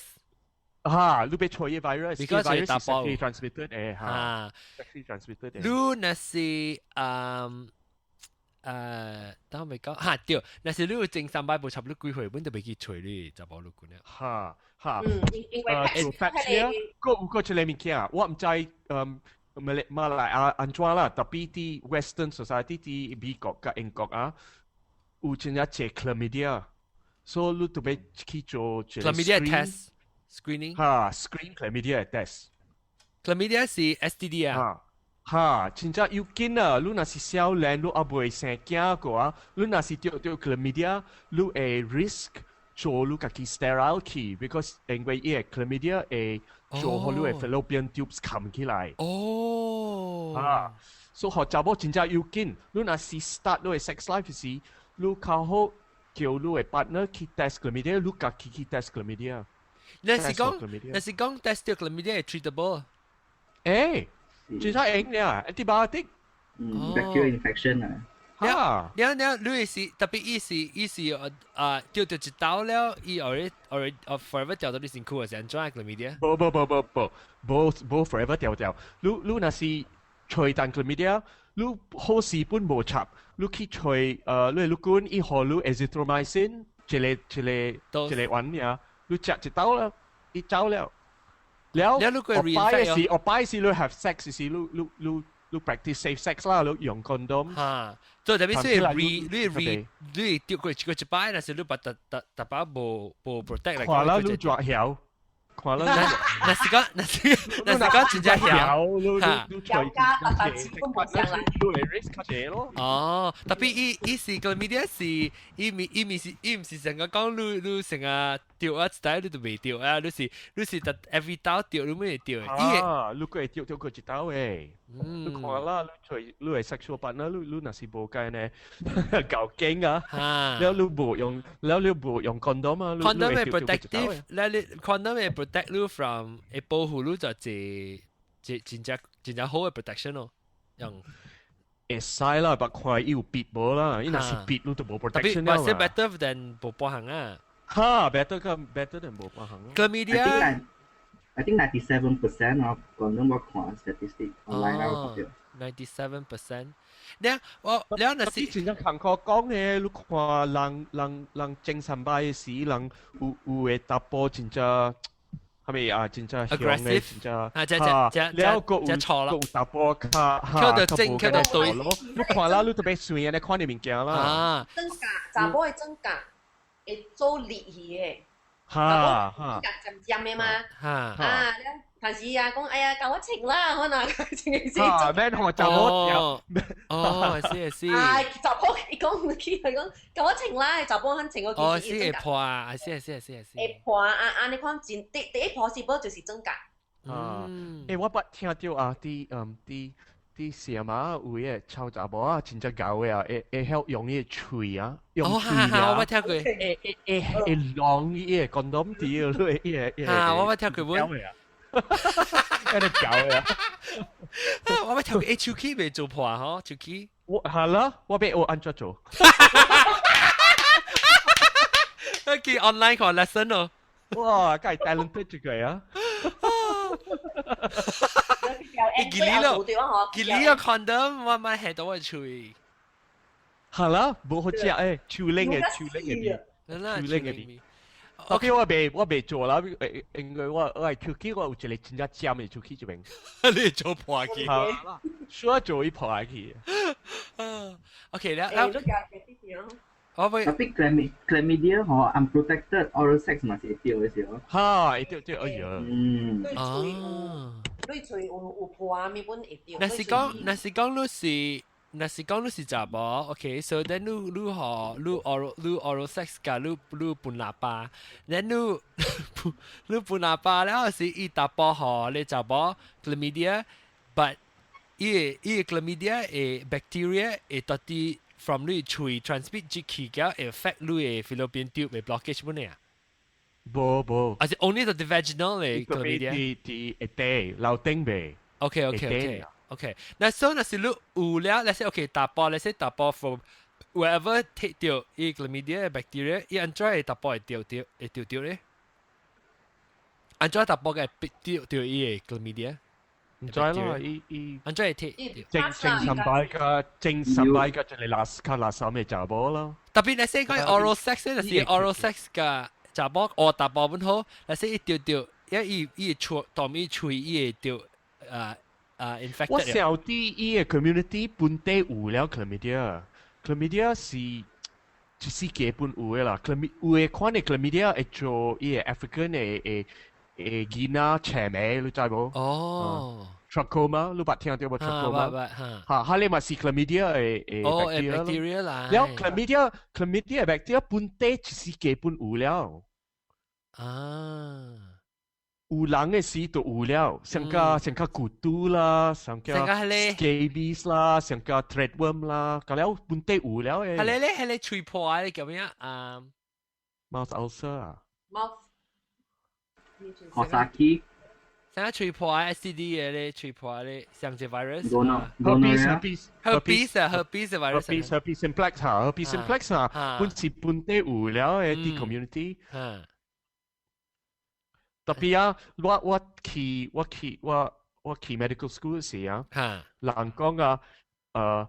你被吹 virus， because virus is sexually transmitted sexually transmitted。你那是等我講對，那是你有正三擺冇差唔多幾歲半就俾佢吹你就冇錄過啦。因為 fact 咧，個出嚟物件，我唔知馬來安怎啦，特別啲 Western society 啲美國加英國啊，有真係借 chlamydia，所以你特別去做 chlamydia test screening。screen chlamydia test。chlamydia 是 STD 啊。真正要緊啊！你若是少年，你阿未生囝個啊，你若是掉 chlamydia，你會 risk 做你家己 sterile 去 ，because 因為伊個 chlamydia 會做好你個 fallopian tubes 冚起來。所以學查某真正要緊，你若是 start 你個 sex life 時，你較好叫你個 partner 去 test chlamydia，你家己去 test chlamydia。那是講 test 掉 chlamydia 係 treatable。最差影嘅 antibiotic。bacterial infection 啊。你是特別伊是掉一刀了，伊 forever 掉到你身軀嘅時陣，做 chlamydia。冇 forever 掉。你若是吹彈 chlamydia，你好時本無插，你去吹你管伊號你 azithromycin， 一個丸呀，你食一刀了，伊走了。แล้ว我拜時你 have sex 時你 practice safe sex 啦，你用 condom。所以特別是你丟過一拜，但是你把特把冇 protect 嚟。話啦，你抓曉，看了那是講真正曉。有家特特子都冇上嚟。都嚟 risk 卡謝咯。哦，特別伊是個 media 是伊唔是成個講你成日掉啊，但係你都未掉啊，你是特 every 刀掉，你咩掉？啊，你個係掉個一刀誒。你看啦，你係 sexual partner，你那是冇計呢，夠勁啊！แล้ว你冇用 condom 啊 condom 係 protective， แล้ว你 condom 係 protect you from 係保護你就真正好嘅 protection 咯，用。會使啦，不過要別冇啦，因為是別你都冇 protection 啦。特別 better than 冇保行啊。哈 ，better than 冇保行啊。Chlamydia I think 97% of condom 我看 statistic online 啦97%。แล้ว那是真正坎坷講嘅，你看人精神病時，人有會打波真正。係咪啊？真正香嘅，真正แล้วก็有打波卡，佢就正，佢就對咯。你看啦，你特別水嘅，你看你物件啦。真假，查甫係真假，會做力氣嘅。哈，真尖嘅嘛。哈。平時啊，講哎呀，教我情啦，可能情嘅先。啊，咩同我查甫哦，係。查甫伊講佢講教我情啦，查甫肯情我。哦，是會破啊，係。會破啊！你看第一破是不就是真假？誒，我聽到啊，啲什麼有嘅臭查某啊，真正搞嘅啊，會曉用啲喙啊，用喙啊，我聽過。會浪啲嘅 condom 啲嘅，我聽過本。喺度搞嘅。我聽過手機未做破嗬，手機。係啦，我俾我安卓做。佢 online 個 lesson 咯。哇，梗係 talented 住佢啊！吉利個 condom 我買係到我吹。係啦，冇好食誒，超拎嘅。OK，我未做啦，因為我係手機，我有一個真正尖嘅手機就明。你做破機。需要做一破機。OK 啦。我會。tapi chlamydia 嗬 unprotected oral sex 嘛是會掉嘅時候。嚇，會掉，哎呀。你嘴有破啊，咪本會掉。那是講你是查某 ，OK，so then 你 oral sex 㗎，你半喇叭 ，then 你半喇叭，然後是伊查甫嗬，你查某 chlamydia，but 伊 chlamydia 嘅 bacteria 會到啲 from 你喙 transmit 入去嘅 affect 你嘅 fallopian tube 嘅 blockage 本嚟啊。冇，而且 only the vaginal 嘅 chlamydia。啲地流丁味。OK，那所以那是你有了，那是 OK 打包，那是打包 from wherever take 掉伊 chlamydia bacteria，伊安怎會打包會掉咧？安怎打包嘅掉伊 chlamydia？唔知啦，伊安怎會 take？正常擺嘅就係垃圾嘅查甫咯。特別那是講 oral sex 咧，那是 oral sex 嘅查甫，我打包本好，那是一掉，因伊出當伊吹伊會掉infected。我想啲伊嘅 community 本地有了 chlamydia 是一世界本有嘅啦。有嘅款嘅 chlamydia 係做伊嘅 African 嘅囡仔青眉，你知冇？哦。trachoma，你捌聽到冇 trachoma？嚇，你咪是 chlamydia 嘅 bacteria 啦。แล้ว chlamydia 嘅 bacteria 本地一世界本有了。有人嘅時都有了，像個骨肚啦，像個 scabies 啦，像個 threadworm 啦，咁了本地有了嘅。係你吹破啊？你叫咩啊？mouth ulcer 啊 ？mouth。Coxsackie。像吹破啊 ，STD 嘅咧，吹破咧，像隻 virus。herpes virus。herpes simplex 嚇 herpes simplex 嚇，本地有了嘅啲 community。特別啊，我去 medical school 時啊，人講啊，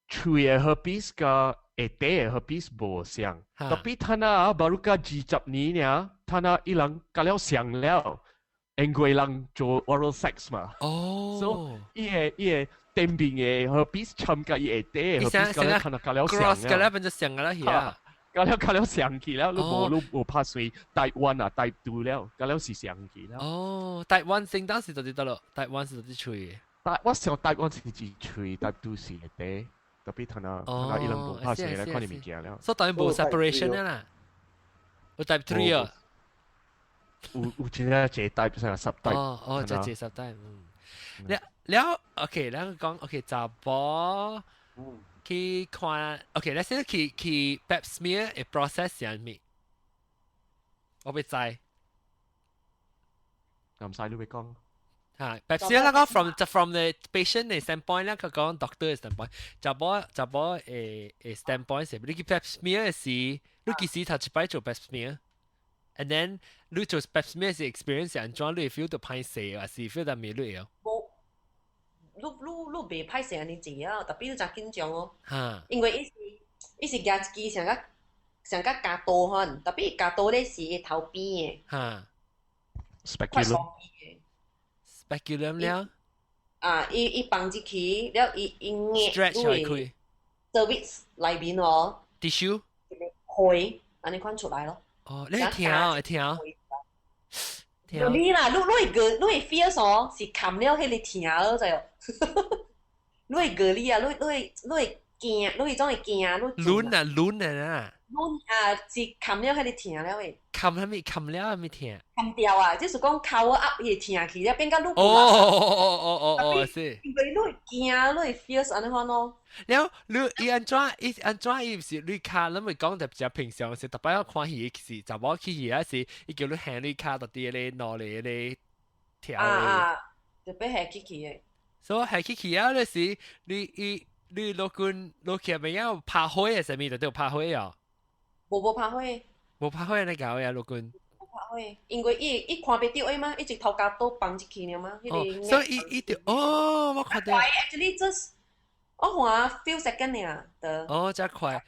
吹嘅 herpes 個會地嘅 herpes 無相，特別佢啊，baru 個20年啊，佢一人搞了相了，因為人做 oral sex 嘛，所以伊個頂邊嘅 herpes 參加伊會地嘅 herpes 搞了相了，gross 搞了變咗相啦，係啊。搞了上去了，你无拍水Type 1啊，Type 2了，搞了是上去了。哦，Type 1升當時就知道咯，Type 1是就啲吹嘅。我想Type 1是自吹，Type 2是地，特別佢那伊兩無拍水咧，看你物件了。所以當然冇 separation 啦。有 Type 3啊。有真係一 Type 上10 Type。哦，就10 Type。แล้วโอเคแล้ว講 OK 查甫去看 OK，let's say 去 Pap smear 嘅 process 係咩？我未知。咁細你會講？嚇 ，Pap smear 啦，講 from the patient 嘅 standpoint 啦，佢講 doctor 嘅 standpoint，查甫誒 standpoint 係，你去 Pap smear 嘅時，你幾時頭一擺做 Pap smear？And then 你做 Pap smear 嘅 experience 係安怎？你 feel 到歹勢，還是 feel 到未累啊？你袂歹勢安尼做啊，特別你真緊張哦。嚇，因為伊是夾一支上甲加刀款，特別加刀咧是伊頭邊嘅，嚇快爽嘅。 ，speculum 了伊放入去，了伊壓，stretch 開開 cervix 內面哦， ，tissue，開安尼款出來咯。哦，你會聽。有你啦，你會 feel 所是冚了迄個聽咯，就你會個你啊，你會驚，你會總會驚，你ลุ้啊，是冚了迄個聽了誒，冚了咪聽。冚掉啊，即是講口啊噏伊聽去了，變甲你哦，是。因為你會驚，你會 feel 安尼款咯。แล้ว伊安怎伊是你卡，咱咪講就只平常時，特別要看戲時，就冇去戲嗰時，伊叫你行你卡到啲咧攞嚟咧條嘅。特別係去嘅。所以係去戲嗰時，你落去咪有拍開嘅，上面就都拍開啊。無拍開。冇拍開你搞嘅落去。因為伊看袂到嘛，伊一頭甲刀放入去了嘛，所以伊就我看到。Actually just 我看 few second 爾的。真快。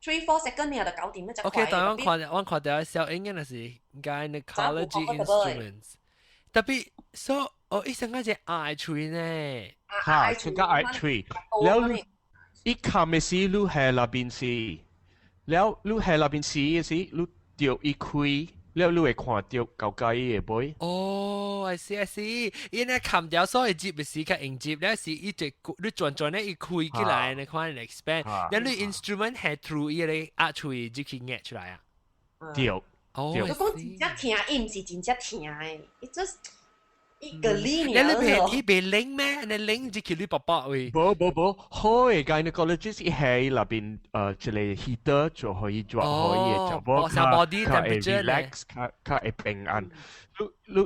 3-4 second 爾就搞掂啦，就快。OK， 但我看到小英嘅是 gynecology instruments，特別伊成個只 eye tree 呢。嚇，成個 eye tree，แล้วอีกคำไม่สิลูกแห่ลาบินสิแล้วลูกแห่ลาบินสิสิลูกเดียวอีคุยแล้วลูกไอ้ขวานเดียวเก่าไก่嘅 boy。I see，伊呢冚掉所以接嘅時間迎接咧是一直你轉咧一開起來你看你 expand，然後你 instrument 係 through 伊個 eye tree 就去壓出來啊。對。我講真正聽，伊唔是真正聽嘅，伊just。一個理念咯。你被拎咩？你拎只叫你爸爸喂。冇，好嘅 gynecologist 一係入邊即係 heater 就可以做可以就冇卡 relax 卡平安。你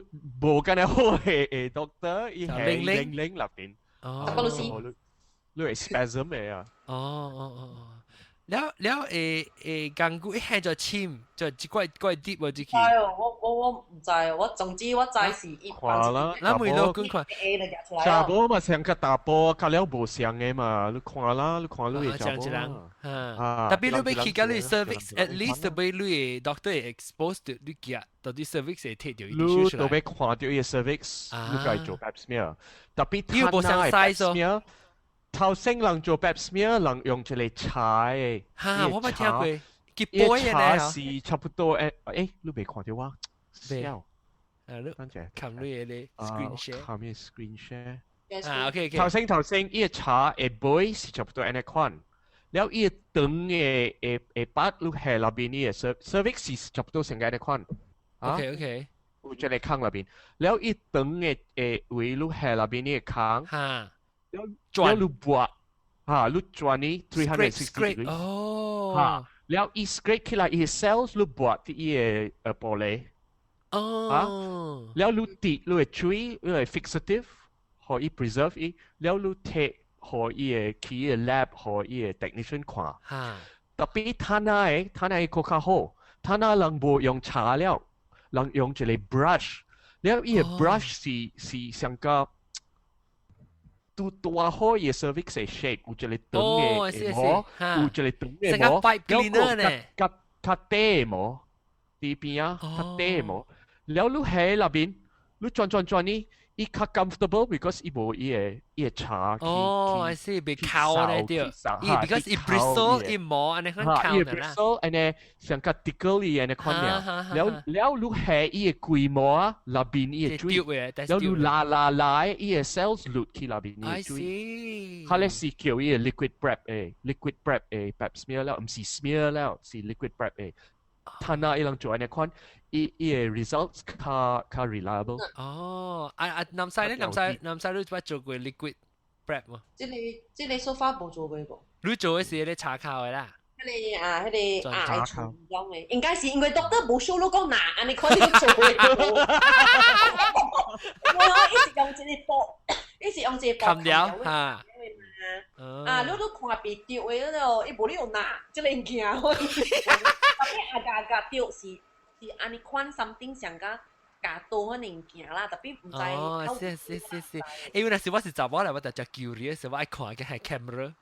冇咁樣好嘅 doctor 一係拎入邊。你係 spasm 嘅啊。แล้วกังกู一下就簽就怪 deep 喎，之前。我唔知，我總之我知是一般。啦，咱每度觀看。查甫嘛成個大波，隔了無相嘅嘛，你看啦，你看你嘅查甫啦。特別你俾去到你 cervix，at least 俾你 doctor expose 到你腳到啲 cervix 係貼掉一啲出嚟。你都俾看到伊 cervix，你該做 pap smear。特別你冇上 size 喎。頭先人做 pap smear，人用一個茶嘅。嚇，我冇聽過。一茶是差不多你未看到啊？笑。冚你嘅 screen share。冚你 screen share。OK。頭先一茶嘅杯是差不多安尼款，แล้ว一長嘅八路係入邊嘅 cervix 是差不多成個安尼款。OK。有一個坑入邊，แล้ว一長嘅位路係入邊嘅坑。嚇。แล้วลูบวลูจวนนี้360 degree แล้วอีสเกรทขึ้นอีเซลล์ลูบวที่อีโปเลแล้วลูติดลูช่วยลูfixative หออี preserve อีแล้วลูเทหออีคีย์ lab หออี technician ขวาแต่ปีท่านายโคคาโฮท่านายลังโบยองชาแล้วลังยองจะเลย brush แล้วอี brush สีสังกัดตัวหอยcervix 係 shape，有一個長嘅膜，有一個長嘅膜，แล้วก็เต้หมอที่邊啊，卡เต้หมอ，แล้วลูก喺入邊，ลูก轉นี่伊較 comfortable because 伊無伊個茶哦，I see，被烤咧對，伊 because 伊 bristle 伊毛安尼款烤伊的啦。bristle 安尼像個 tickle 伊安尼款樣，了你係伊個規模啊，內邊伊個水，了你拉伊個 cells 落去內邊伊個水，佢咧是叫伊個 liquid prep 誒 ，liquid prep 誒 ，pap smear 了，唔是 smear 了，是 liquid prep 誒，睇下伊啷做安尼款。伊個 results 較 reliable。哦，南西咧，南西你做過 liquid prep 嗎？即你 so far 冇做過個。你做嘅是咧茶烤嘅啦。迄個係重裝嘅，應該是因為 doctor 冇 show 到講嗱，安尼看你做嘅。我一直用一個布，一直用一個布。冚料嚇。你都看被丟嘅嗰度，伊無你用拿，即個驚。特別壓丟是安尼款 something 上個加多嗰物件啦，特別唔知。哦，是。因為那時我是查某嚟，我就只 curious，我愛看嘅係 camera。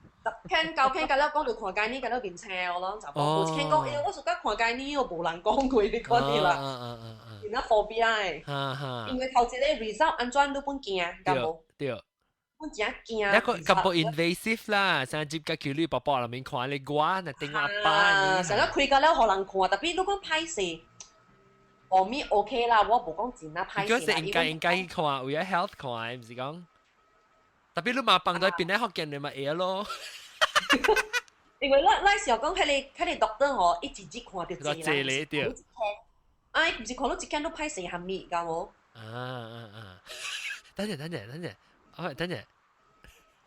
看到了講就看介呢，介到邊車咯，查某。冇聽講，我暑假看介呢，我無人講過你嗰啲啦。然後 phobia 嘅，因為頭一個 result 安怎都本驚，咁冇。對。本真驚。一個咁冇 invasive 啦，成日接個叫你爸爸入面看你瓜，那電話板。成日開個了，可能看，特別如果歹勢。我咪 OK 啦，我無講真啦，歹勢啦。應該看，為咗 health 看，唔是講。特別你嘛放在邊咧學見你咪會咯。因為那時候講佢哋 doctor 吼，一直看到字啦。字嚟對。唔是看到一間都歹勢係咪㗎我？等陣，等陣。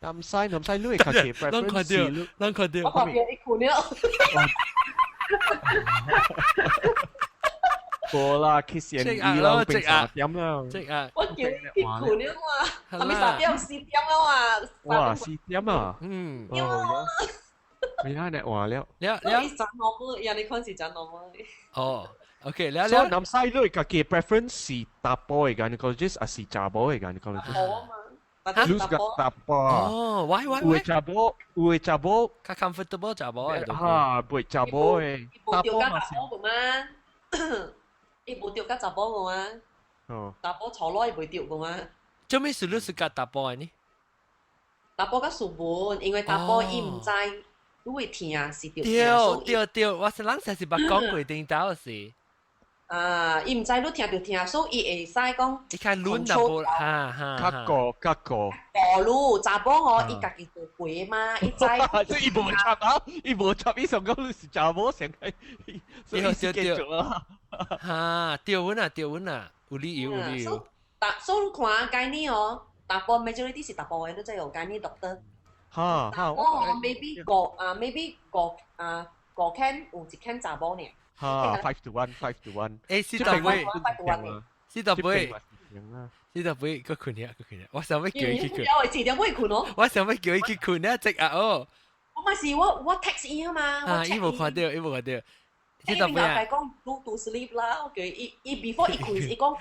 南西，你會較嘅 preference？啷看到？我看到一款了。過啦 ，kiss and eat 啦，變3點啦。即係我叫你結款了嘛，係咪3點4點啊嘛？哇，4點啊！哦，你睇你話了。你賺我冇，人哋看是賺我冇。哦，OK，你所以南西都係較嘅 preference 是打波嘅gynecologist，還是查波嘅gynecologist？好啊嘛。Lose 個打波。哦，why？會查波，較 comfortable 查波嘅。嚇，會查波嘅。打波嘛是。伊無掉甲查甫個嘛，查甫坐落伊袂掉個嘛。做咩事你是甲查甫嘅呢？查甫甲書本，因為查甫伊毋知，你會疼是掉。對，我是人實是捌講過頂到是。伊毋知你疼就疼，所以伊會使講。伊較亂淡薄，哈。較個。無路查甫吼，伊家己做背嘛，伊知。伊無插啊！伊無插，伊上講你是查某上開，所以繼續啊。哈，對穩啊，有理由。所以看介呢哦，查甫 majority 是查甫嘅，你真有介呢 doctor。查甫哦 ，maybe 個 can 有一 can 查甫呢。5 to 1。誒，是特別，個困呀，我想要叫伊去困。4點會困哦。我想要叫伊去困啊，即啊哦。我咪是我 text 伊啊嘛。伊無看到。即特別啊。講 go to sleep 啦，我叫伊 before 伊困，伊講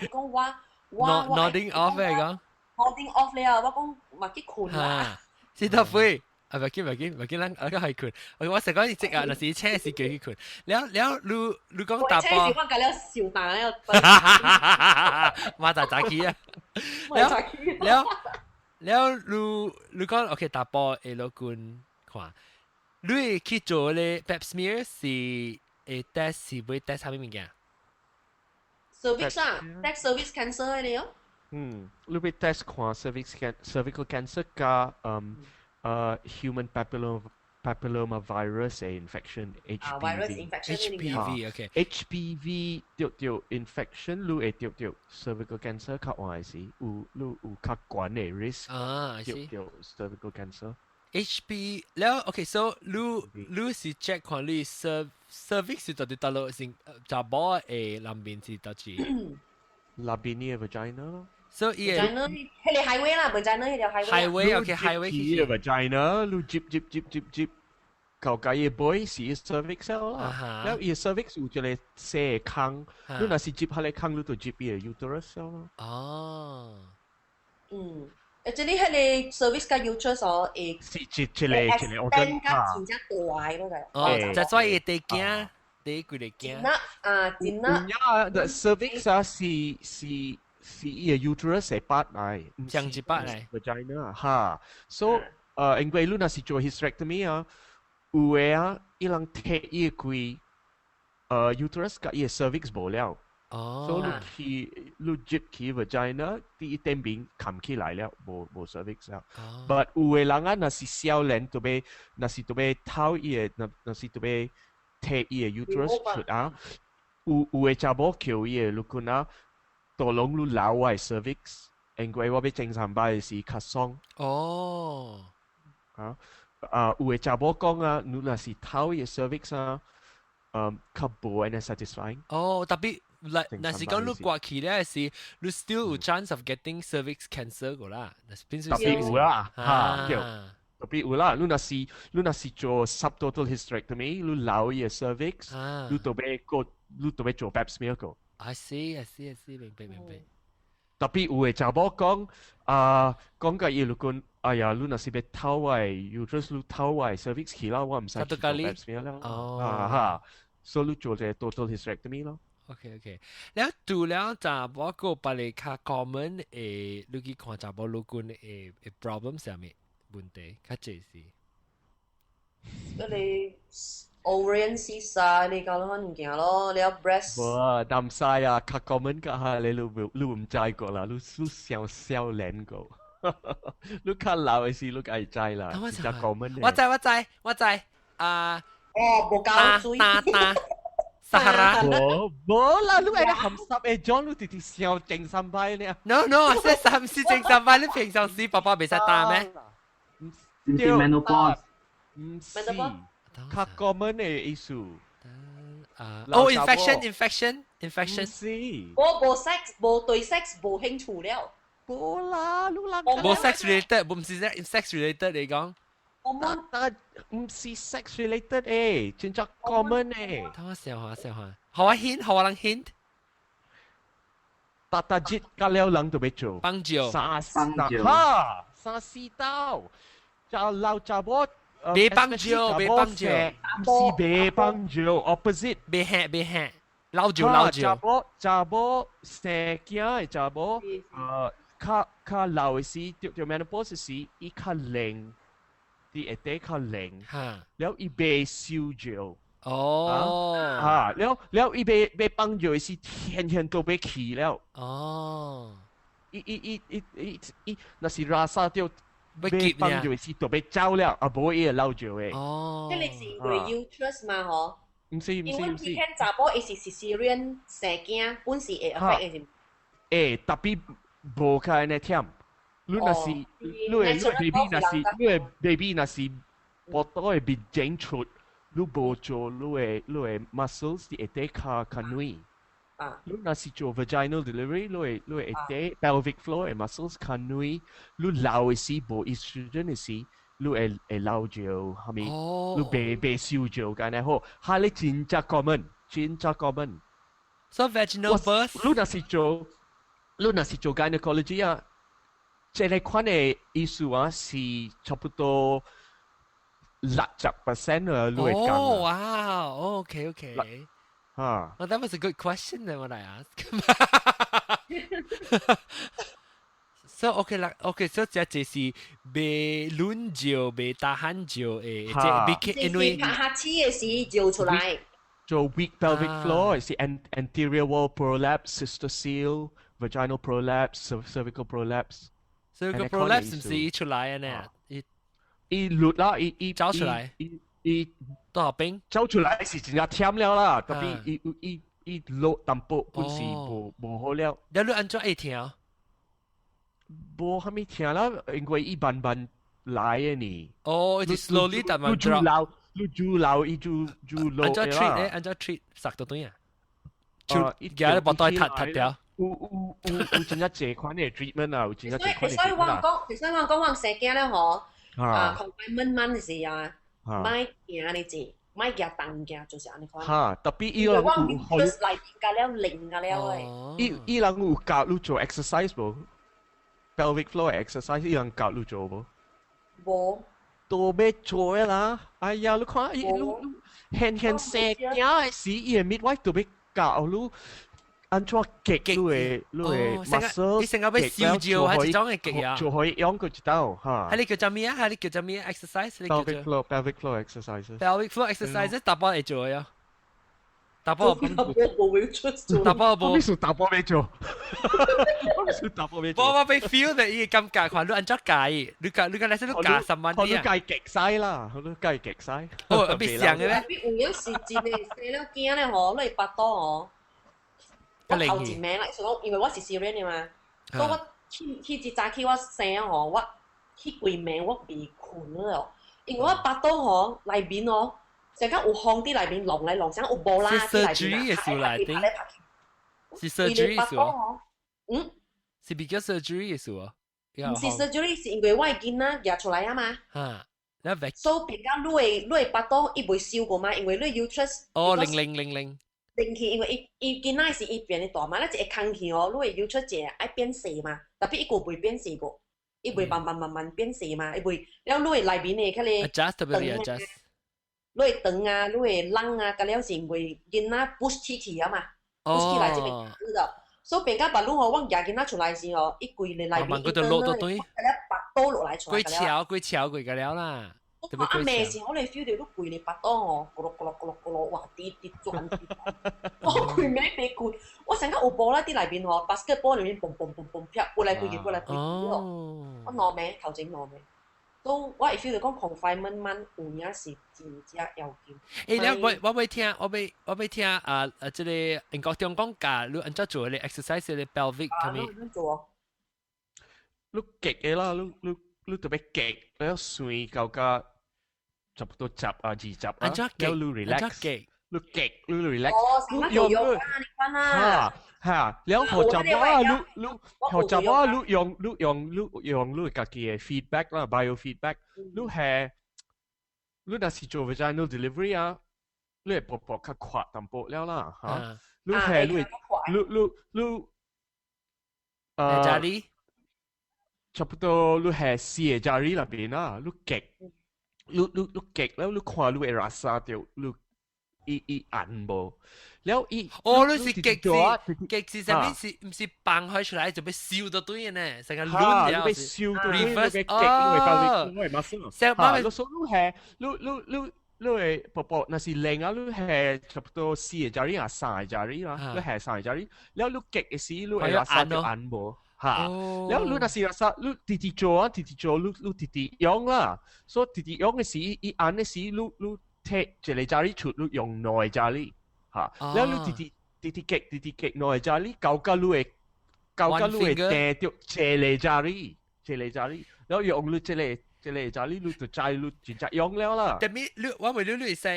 我 nodding off 嚟講。nodding off 咧，我講咪去困啦。即特別。唔緊，咱而家係困。我成講即啊，就是車是叫伊困。แล้ว你講打波。我講了笑大了。馬大炸機啊！แล้ว你講 OK 打波會攞冠看，你去做咧 pap smear 是會 test 是會 test 啥物物件 ？cervix 啊 ，test cervix cancer 嚟哦。你會 test 看 cervical cancer 加human papilloma virus infection HPV OK HPV 掉 infection 你會掉 cervical cancer 較壞是有較高嘅 risk 掉 cervical cancer HP แล้ว OK so 你是 check 看你 cervix 是到底到落先查某嘅南邊是到底南邊嘅 vagina 咯So vagina 迄個 highway 啦 vagina 迄條 highway OK highway 去 vagina 你接搞解嘅 boy 是 cervix 啦，แล้วอี cervix 有一個細坑，你若是接下嚟坑，你就接伊嘅 uterus 咯。哦，即係迄個 cervix 加 uterus 哦，是一個我真怕。真正大嗰個。哦，就所以地驚，第一句嚟驚。真啊。the cervix 啊是是伊個 uterus 係八嚟，像一八嚟 vagina 哈。So 因為你若是做 hysterectomy 啊，有誒啊，伊人剔伊個規uterus 甲伊個 cervix 無了。所以你接起 vagina 第一點邊冚起來了，無 cervix 了。But 有誒人啊，若是少年都要，若是都要偷伊個，若是都要剔伊個 uterus 出啊，有誒查某叫伊個你看啊，多攏你老外 cervix，因為我要正常擺是較爽。有誒查某講啊，你若是偷伊個 cervix 啊，較無安尼 satisfying。特別。那是講你刮起咧，是你 still 有 chance of getting cervix cancer 個啦。特別有啦，嚇，特別有啦。你若是做 subtotal hysterectomy，你留伊個 cervix，你都要做 pap smear 個。I see，明白。特別有誒查某講，講甲伊你講，哎呀，你若是要偷我uterus，你偷我 cervix 去啦，我唔使做 pap smear 啦。嚇，所以你做隻 total hysterectomy 咯。OK， แล้วดูแล้วจากว่าก็ไปเลยค่ะ common ลูกที่ความจากว่าลูกคุณproblem สามีบุญเตะค่ะเจสิก็เลย ovarian cyst 啊你搞到很唔驚咯，你有 breast 哇淡晒啊較 common 㗎嚇你唔知過啦你少年個你較老嘅時你係知啦比較 common 我知冇教注意สหรัฐ冇啦，你係個鹹濕嘅裝，你直接笑正三排呢 ？No， 即係三時正三排，你平常時爸爸未使打咩？唔是 menopause， 唔是，較 common 嘅意思。infection，唔是。冇 sex， 冇對 sex 冇興趣了。冇啦，你諗冇 sex related， 唔是 sex related 嚟講。但唔是 sex related 誒，真正 common 誒。等我笑下，好啊 hint， 好啊人 hint。大節隔了人都要做。幫照。哈，三四刀，就老查某。別幫照，唔是別幫照 ，opposite。別嚇，老照。查某生囝誒查某，較老嘅時，條 menopause 時，伊較靈。啲一啲較靈，แล้วอีเบ燒著，แล้วอีเบ幫著是天都被起了，那是拉薩掉，被幫著是都被走了，啊冇嘢撈著嘅。即係是因為 uterus 嘛，嗬？唔是。因為以前查甫係 cesarean 生囝，本是會 affect 嘅。特別無開呢忝。你若是，你嘅 baby 若是波多會變整出，你無做你嘅 muscles 啲會得較軟。你若是做 vaginal delivery，你會得 pelvic floor 嘅 muscles 較軟。你老嘅時無 estrogen 嘅時，你會老咗，係咪？你被燒咗咁樣好，係你真正 common。So vaginal birth， 你若是做 gynecology 啊。這類款嘅意思啊，是差不多60%啊，你會講。Oh wow! Okay. Well, that was a good question then when I asked. So so 這就是被輪照、被打鼾照誒，因為下次嘅時照出來。做 weak pelvic floor 是 anterior wall prolapse, cystocele, vaginal prolapse, cervical prolapse。所以個 prolapse 唔是一出來呢，一落啦，一走出來，多少冰？走出來是真係忝了啦，特別一落淡薄本是無好了。你按怎會聽？無蝦米聽啦，因為一慢慢來嘅呢。哦，就 slowly 但慢 drop。你煮老，伊煮老按怎 treat 咧？按怎 treat 殺到對啊？而家你把袋踢掉。有真正這款嘅 treatment 啊，有真正這款嘅 treatment 啊。所以我講生驚咧，嗬，confinement 時啊，買行你字，買行當行就是安尼款。嚇，特別伊人有，just 嚟㗎了，零㗎了誒。伊人有教你做 exercise 無 ？pelvic floor exercise 伊人教你做無？無。都要做啦！哎呀，你看伊，你生驚嘅時，伊嘅 midwife 都要教你。安怎極你muscle，你成日俾燒焦係一種嘅極啊，就可以用佢一道嚇。係你叫做咩啊？係你叫做咩 exercise？你叫做 pelvic floor exercises。pelvic floor exercise 打波嚟做呀？打波冇會出做。打波冇。我數打波未做。我數打波未做。我俾 feel 你依感覺，看你按照計，你講你先都加10萬啲啊。我都計極細啦，我都計極細。哦，必上嘅咩？有樣時節咧，死了驚咧，我攞8多我。我頭前名啦，因為我是少年嘅嘛，所以我去一早起我醒哦，我去櫃名我未困咯，因為我8多嗬內邊哦。成間有風啲內邊浪嚟浪，成有波啦啲內邊啊，是 surgery 嘅事喎。是比較 surgery 嘅事喎。唔是 surgery，是因為我嘅囡仔夾出來啊嘛。嚇，你咪。所以比較你8多，伊袂燒過嘛，因為你 uterus。哦，0000。零去，因為伊囡仔是伊變嘅大嘛，咱一空去哦，你會uterus一愛變細嘛，特別伊個袂變細個，伊會慢慢變細嘛，伊會，了你內邊嘅嗰個。adjust。你會長啊，你會冷啊，咁了是會囡仔 push 起啊嘛 ，push 起來這邊知道，所以變甲白攏吼，我夾囡仔出來時吼，一櫃咧內邊一堆咧，咁了白倒落來出來，幾潮個了啦。我阿妹時我哋 feel 到都櫃咧白倒吼，咕嚕咕嚕咕嚕咕嚕，哇跌轉，我櫃名被櫃，我成間有波啦啲內邊吼 ，basketball 裏面嘣嘣嘣嘣劈，過來櫃去過來櫃去咯，我攞名頭前攞名。都我會 feel 到講 confinement 有影是真正要緊。誒，我會聽即係英國中講㗎，你按照做你 exercise 你 pelvic 係咪？你做？你極嘅啦，你特別極，你要睡夠加差不多10啊20啊，按照極，你 relax，你極，你 relax，你用嘅，你翻啦。嚇，แล้วพอจำว่าลูกยองลูกกะเกีย feedback 啦 biofeedback ลูกแฮลูกน่ะสิโจ vaginal delivery อ่ะลูกปอกๆขวาตำโปแล้วล่ะฮะลูกแฮลูกจารี差不多ลูกแฮ4จารี啦邊อ่ะลูกเก็กลูกเก็กแล้วลูกควาลูกรักษาเดียวลูกอีอันบ่แล้วอี你是極是上面是唔是崩開出來就被燒到堆嘅呢？成個攣掉，被燒到堆，被極因為爆力，因為乜事？你所你係你係薄那是零啊，你係差不多4個자리啊3個자리啦，你係3個자리，แล้ว你極嘅時你係รักษา就อันบ่嚇，แล้ว你那是รักษา你直做你直用啦，所以直用嘅時อีอัน嘅時你踢一個자리出你用內자리。嚇，แล้วลูกติดเก็กหน่อยจารีเกาลูกแต่เดียวเจเลจารีแล้วยองลูกเจเลจารีลูกตัวใจลูกจินจะยองแล้วล่ะแต่มีลูกว่าเหมือนลูกใส่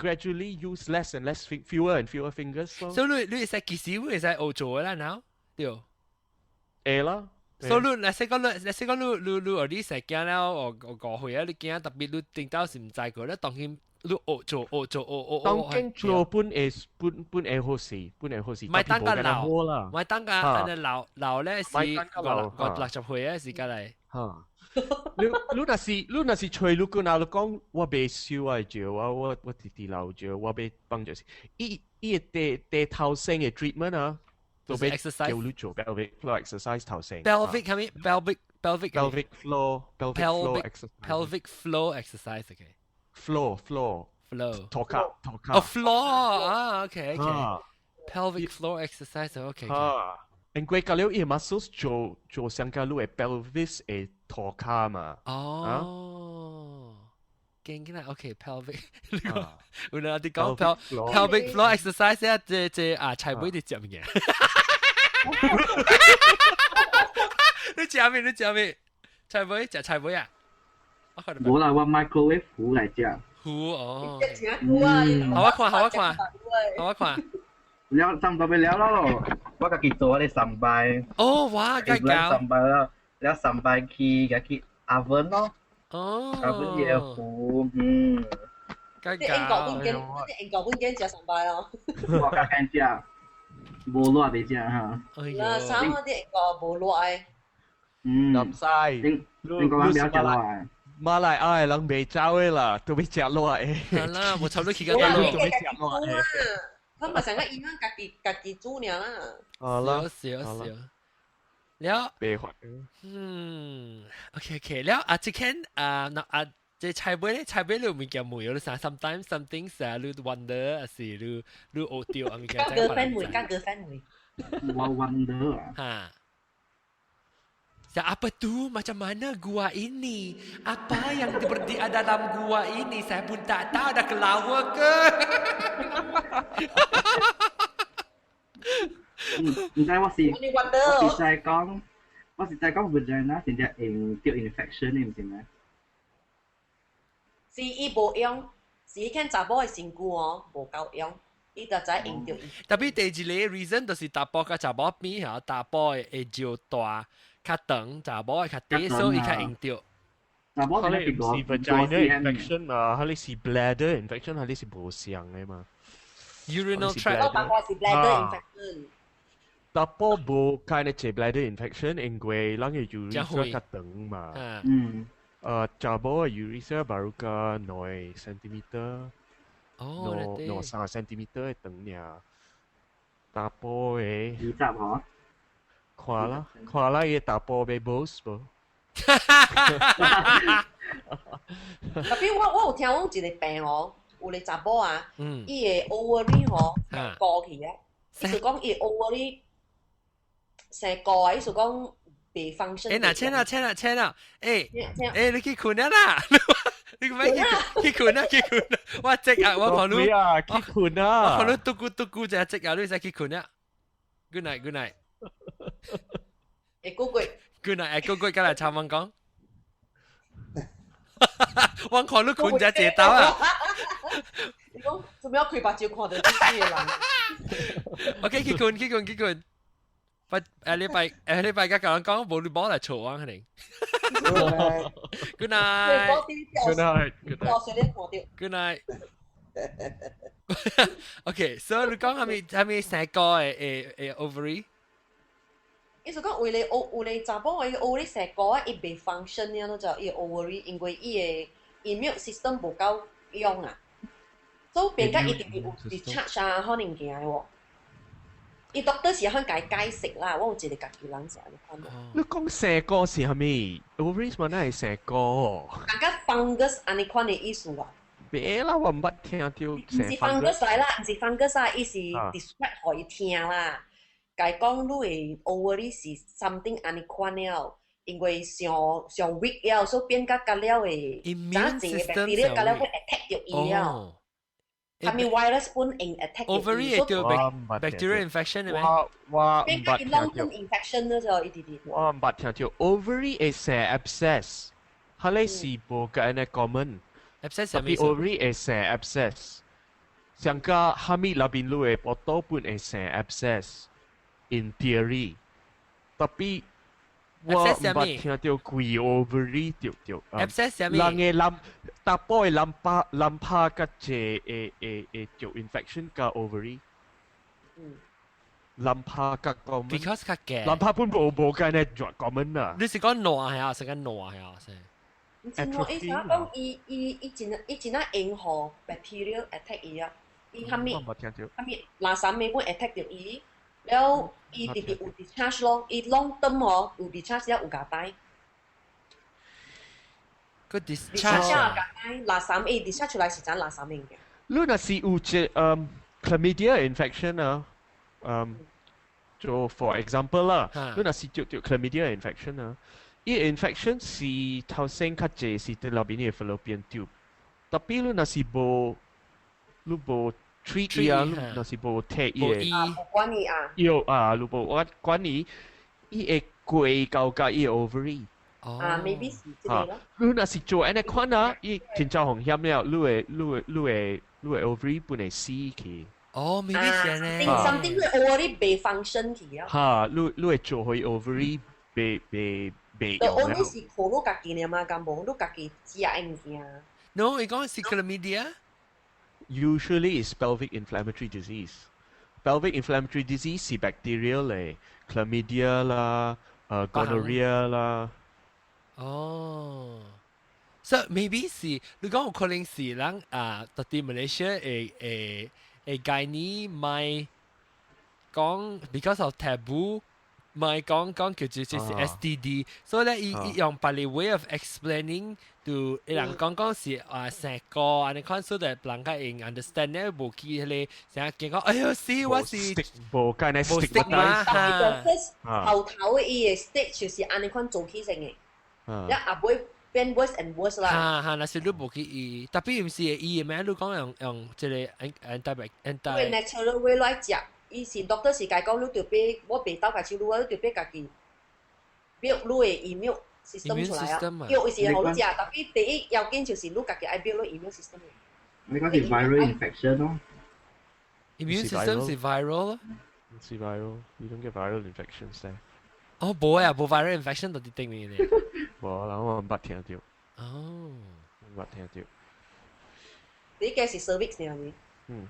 gradually use less and less fewer and fewer fingers so ลูกใส่กี่สิบลูกใส่โอโจ้แล้วนะเดี๋ยวล่ะso ลูกลูกใส่แก้แล้วก่อหวยลูกแก้特別ลูก定到是唔在佢แล้ว當佢你學做，當經做本係好事，唔係等個老，唔係等個老咧是個60歲嘅時間嚟。嚇，你那是吹你個哪？你講我被燒啊照啊，我弟老照，我被幫住事。依個頭先嘅 treatment 啊，都被叫你做 pelvic floor exercise 頭先。pelvic 係咪 pelvic floor exercise 嘅。floor 托卡哦 floor 啊 OK pelvic floor exercise OK 因為嗰啲 muscles 做上加路嘅 pelvis 嘅托卡嘛勁啦 OK pelvic 原來我哋講 pelvic floor exercise 啊即啊柴妹啲接嘅你接咩柴妹啊冇啦，我 microwave 壺嚟啫。壺哦。我看。了三拜了咯，我家己做啲三拜。哦，哇，梗係三拜啦，了三拜去oven 咯。哦。oven 嘢壺，梗係。啲英國本經食三拜咯。我家間食，冇落嚟啫嚇。嗱，三嗰啲英國冇落嚟。唔使。英國話比較食落嚟。馬來亞人未走嘅啦，都未食落嘅。係啦，我差唔多期間都未食落嘅。佢咪成個醫院家己煮呢啦。好啦，แล้ว白法。OK แล้ว即係即係菜杯你咪叫梅有啥 sometimes something 啥你 wonder 還是你學掉啊咪叫加girlfriend 梅，加 girlfriend 梅。Wonder 啊。哈。Apa tu? Macam mana gua ini? Apa yang berada dalam gua ini? Saya pun tak tahu dah kelawa ke. 唔知我是在講 vagina 成隻用掉 infection 你唔知咩？是伊無用，是伊看查某嘅身軀哦，無夠用，伊就知用掉。Tapi 第二個 reason 就是查甫甲查某邊嚇，查甫會照大。較長，查某會較短，所以較用到。查某係你唔是 vagina infection 嘛？係你是 bladder infection，係你是無相嘅嘛 ？Urinal tract。我講係 bladder infection。查甫無開呢隻 bladder infection，因為人嘅 urethra 較長嘛。查某嘅 urethra baru 個9 centimeter， no 3 centimeter 嘅長呀。查甫嘅20嗬。看啦，伊打波被 boss 無。特別我有聽講一個病哦，有個查某啊，伊個 ovary 吼高去啊，意思講伊 ovary 成高啊，意思講袂 function。誒嗱，請啦，你去困啊啦！你做咩去困啊？我即啊，我看你啊，去困啊！我看你嘟咕就即啊，你使去困啊 ？Good night。Good night，good，今日參問講，我看你困只借刀啊！你講做咩開白照看到啲嘅人 ？OK， 去困。不，禮拜家講冇你幫嚟嘈啊，肯定。Good night。OK，所以你講係咪成個誒 ovary？意思講有個查甫嘅 ovary 成個啊，伊袂 function 了，咯就伊 ovary，因為伊嘅 immune system 無夠用啊，所以變甲伊直直有 discharge 啊，可能件喎。伊 doctor 是向解解釋啦，我有一個家己人就安尼看到。你講成個是係咪 ovaries 嘛？那係成個。大家 fungus 安尼款嘅意思啊？別啦，我唔捌聽到。唔是 fungus 來啦，唔是 fungus 啊，伊是 describe 互伊聽啦。解講你嘅 ovary 是 something 安尼款了，因為上 weak 了，所以變甲甲了嘅immune system 了，甲了會 attack 到伊了。係咪 virus 本應 attack 到伊？ ovary 係叫 bacterial infection 係咪？我變甲伊 long term infection 了就一啲啲。我唔捌聽到 ovary 係成 abscess，係你是無個安尼 common。abscess 係咩？ ovary 係成 abscess，上個哈咪那邊路嘅波多本係成 abscess。In theory，特別我唔捌聽到貴 ovary 掉。abscess 係咩？人嘅淋，大波嘅淋巴個隻掉 infection 個 ovary。淋巴個 common。Because 佢嘅。淋巴本冇嘅呢做 common 啊。你是講挪係啊？是講挪係啊？唔是挪，意思講伊真係用互 bacteria attack 伊啊，伊蝦米垃圾尾本 attack 到伊。แล้ว伊直直有 discharge 咯，伊 long term 哦有 discharge 了有加帶。個 discharge 加帶，垃圾伊 discharge 出來是盞垃圾嚟嘅。你若是有隻chlamydia infection 啊，就 for example 啦，你若是有 chlamydia infection 啊，伊 infection 是頭先較濟是喺內邊嘅 fallopian tube，特別你若是無treat 伊啊，若是無 take 伊嘅，無管伊啊，有啊，你無管伊，伊會過到甲伊 ovary。maybe 是即個咯。你若是做安尼款啊，伊真正風險了，你會 ovary 本會死去。maybe 是呢。something 你 ovary 袂 function 去啊。嚇，你會做佢 ovary 袂用了。ovary 是靠你家己嘅嘛，咁無你家己食物件。No， 你講是 chlamydia？Usually is pelvic inflammatory disease. Pelvic inflammatory disease 是 bacterial 嚟 ，chlamydia 啦，gonorrhea 啦。So maybe 是你講有可能是人特啲 Malaysia 會介呢咪講 because of taboo。咪講叫做是 STD，所以咧伊用別個 way of explaining to 人講是成個安尼看，所以人家會 understand 咧，無去迄個成日講，哎呦死我是無間係 stigma 哈。頭伊嘅 stage 就是安尼款做起成嘅，一下會變 worse and worse 啦。那是你無去伊，特別唔是伊咩？你講用即個 anti natural way 來食。以前 doctor 是講你條俾我鼻兜家手擼啊，你條俾家己 build 你嘅 immune system 出來啊。藥是好食，但係第一要件就是你家己愛 build 你 immune system。你講係 viral infection 咯。Immune system 是 viral 咯。唔是 viral，you don't get viral infections there。哦，冇啊，冇 viral infection 到底定咩咧？冇啦，我唔捌聽到。哦，唔捌聽到。你嘅是 cervix 嚟嘅。嗯。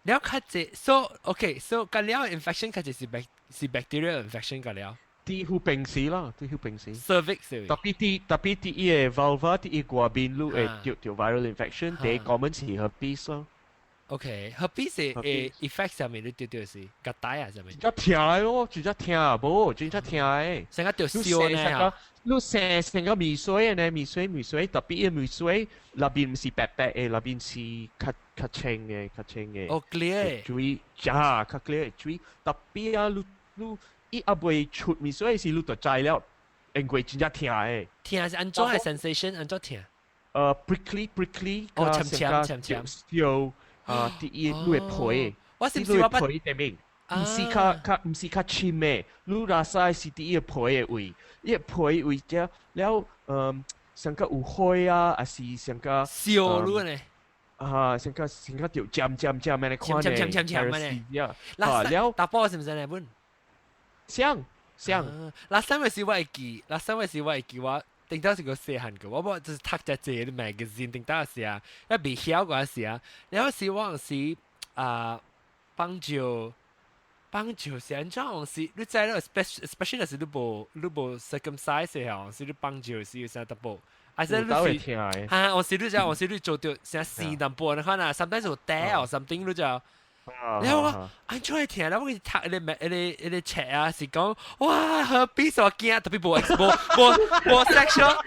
了較濟 ，so OK，so 個了 infection 較濟是 bacterial infection 個了。啲好病死啦，啲好病死。cervix 嚟。特別啲嘢 vulva 啲嘢過邊路誒條 viral infection，第一個門是 herpes 咯。OK，herpes 係 effect 上面你條是個帶啊上面。真痛咯，真痛啊，冇真痛誒。成個條燒呢嚇。你成個米水呢，米水，特別嘅米水，入邊唔是白白嘅，入邊是較清嘅。哦 clear。注意，呀，較 clear，注意，特別啊，你一未出米水時，你就知了，因為真正痛誒。痛是安怎嘅 sensation？安怎痛？prickly，哦，沉。有啲嘢你會皮，我是唔是我不皮定面？唔是較深嘅，你拉曬是啲嘢皮嘅位，一皮位啫，了上個有灰啊，還是上個燒luôn呢？上個條尖嘅呢款嘅，呢？了打波是唔是呢本？像。last time 時我會記，我頂到是個細漢嘅，我就是讀隻字啲 magazine，頂到時啊，一未曉嗰時啊，然後是我是幫助是安怎樣是，你知啦 ，especially 是你無 circumcise 嘅時候，是你幫助是有啥特別，還是你是我是你做到成4淡薄，你看啊 ，sometimes 有帶哦 something 你就。然後我安怎會聽啦？我去讀你冊啊，是講哇，herpes 我驚，特別冇 sexual，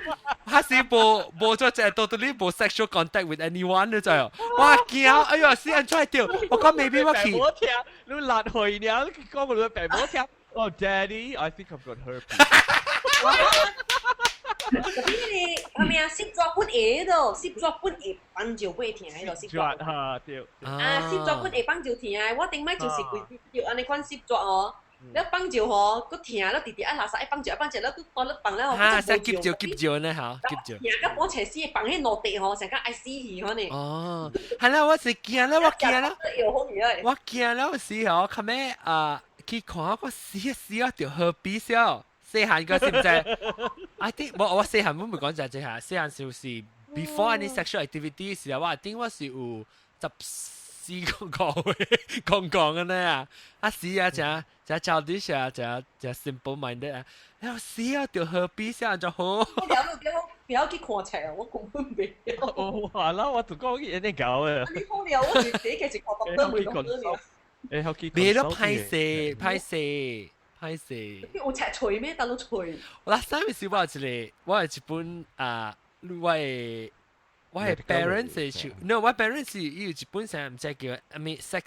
還是冇做隻 totally 冇 sexual contact with anyone 你知哦？哇驚，哎呦死安怎會掉？我講 maybe 我去。我聽，你辣去呢？你講我你病我聽。Oh Daddy，I think I've got herpes。你係咪啊？攝作本嘢度，攝作本嘢幫助會聽喺度攝作。對。攝作本嘢幫助聽啊！我頂擺就是叫安尼款攝作哦，你幫助哦，佢聽啦，弟弟啊，垃圾幫助，แล้ว佢幫你幫แล้ว。嚇，成急照呢嚇，急照。聽個幫斜絲幫喺落地哦，成個愛死去可能。哦，係啦，我是驚啦，我驚啦，我時候看咩去看我死啊條herpes啊！細漢嗰時唔知，I think 我細漢唔會講就係細漢就是 before any sexual activity 時候，我 I think 我是有14講嘅呢啊是啊，就 childish 啊，就 simple minded 啊，然後死啊條 herpes 啊就好。不要去看冊啊！我根本未有。我話啦，我同講嘢你搞啊！你好了，我自己其實覺得未講得。你都歹勢。有赤錘咩？等到錘。last time 是我有一本我係 parents 嘅，no 我 parents 有一本成唔知叫 I mean sex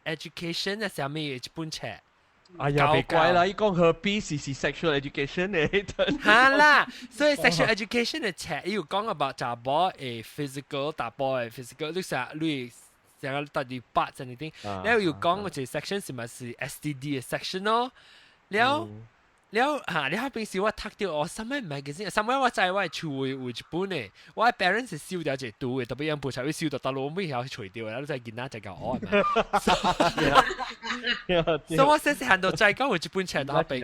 education 嘅上面有一本冊。哎呀，別怪啦！依講 herpes 是 sexual education 嚟，係啦，所以 sexual education 嘅冊要講 about 查甫嘅 physical， 查甫嘅 physical， 你成你。成個特別八陣啲，然後要講嗰隻 section 是咪是 STD 嘅 section 咯？แล้ว你喺平時我讀到我什麼 magazine，什麼我在我係厝有一本嘅，我 parents 係燒掉一堆嘅，特別樣部才會燒到大佬尾後除掉，然後再見到就講哦，所以我細細行到再講有一本冊到邊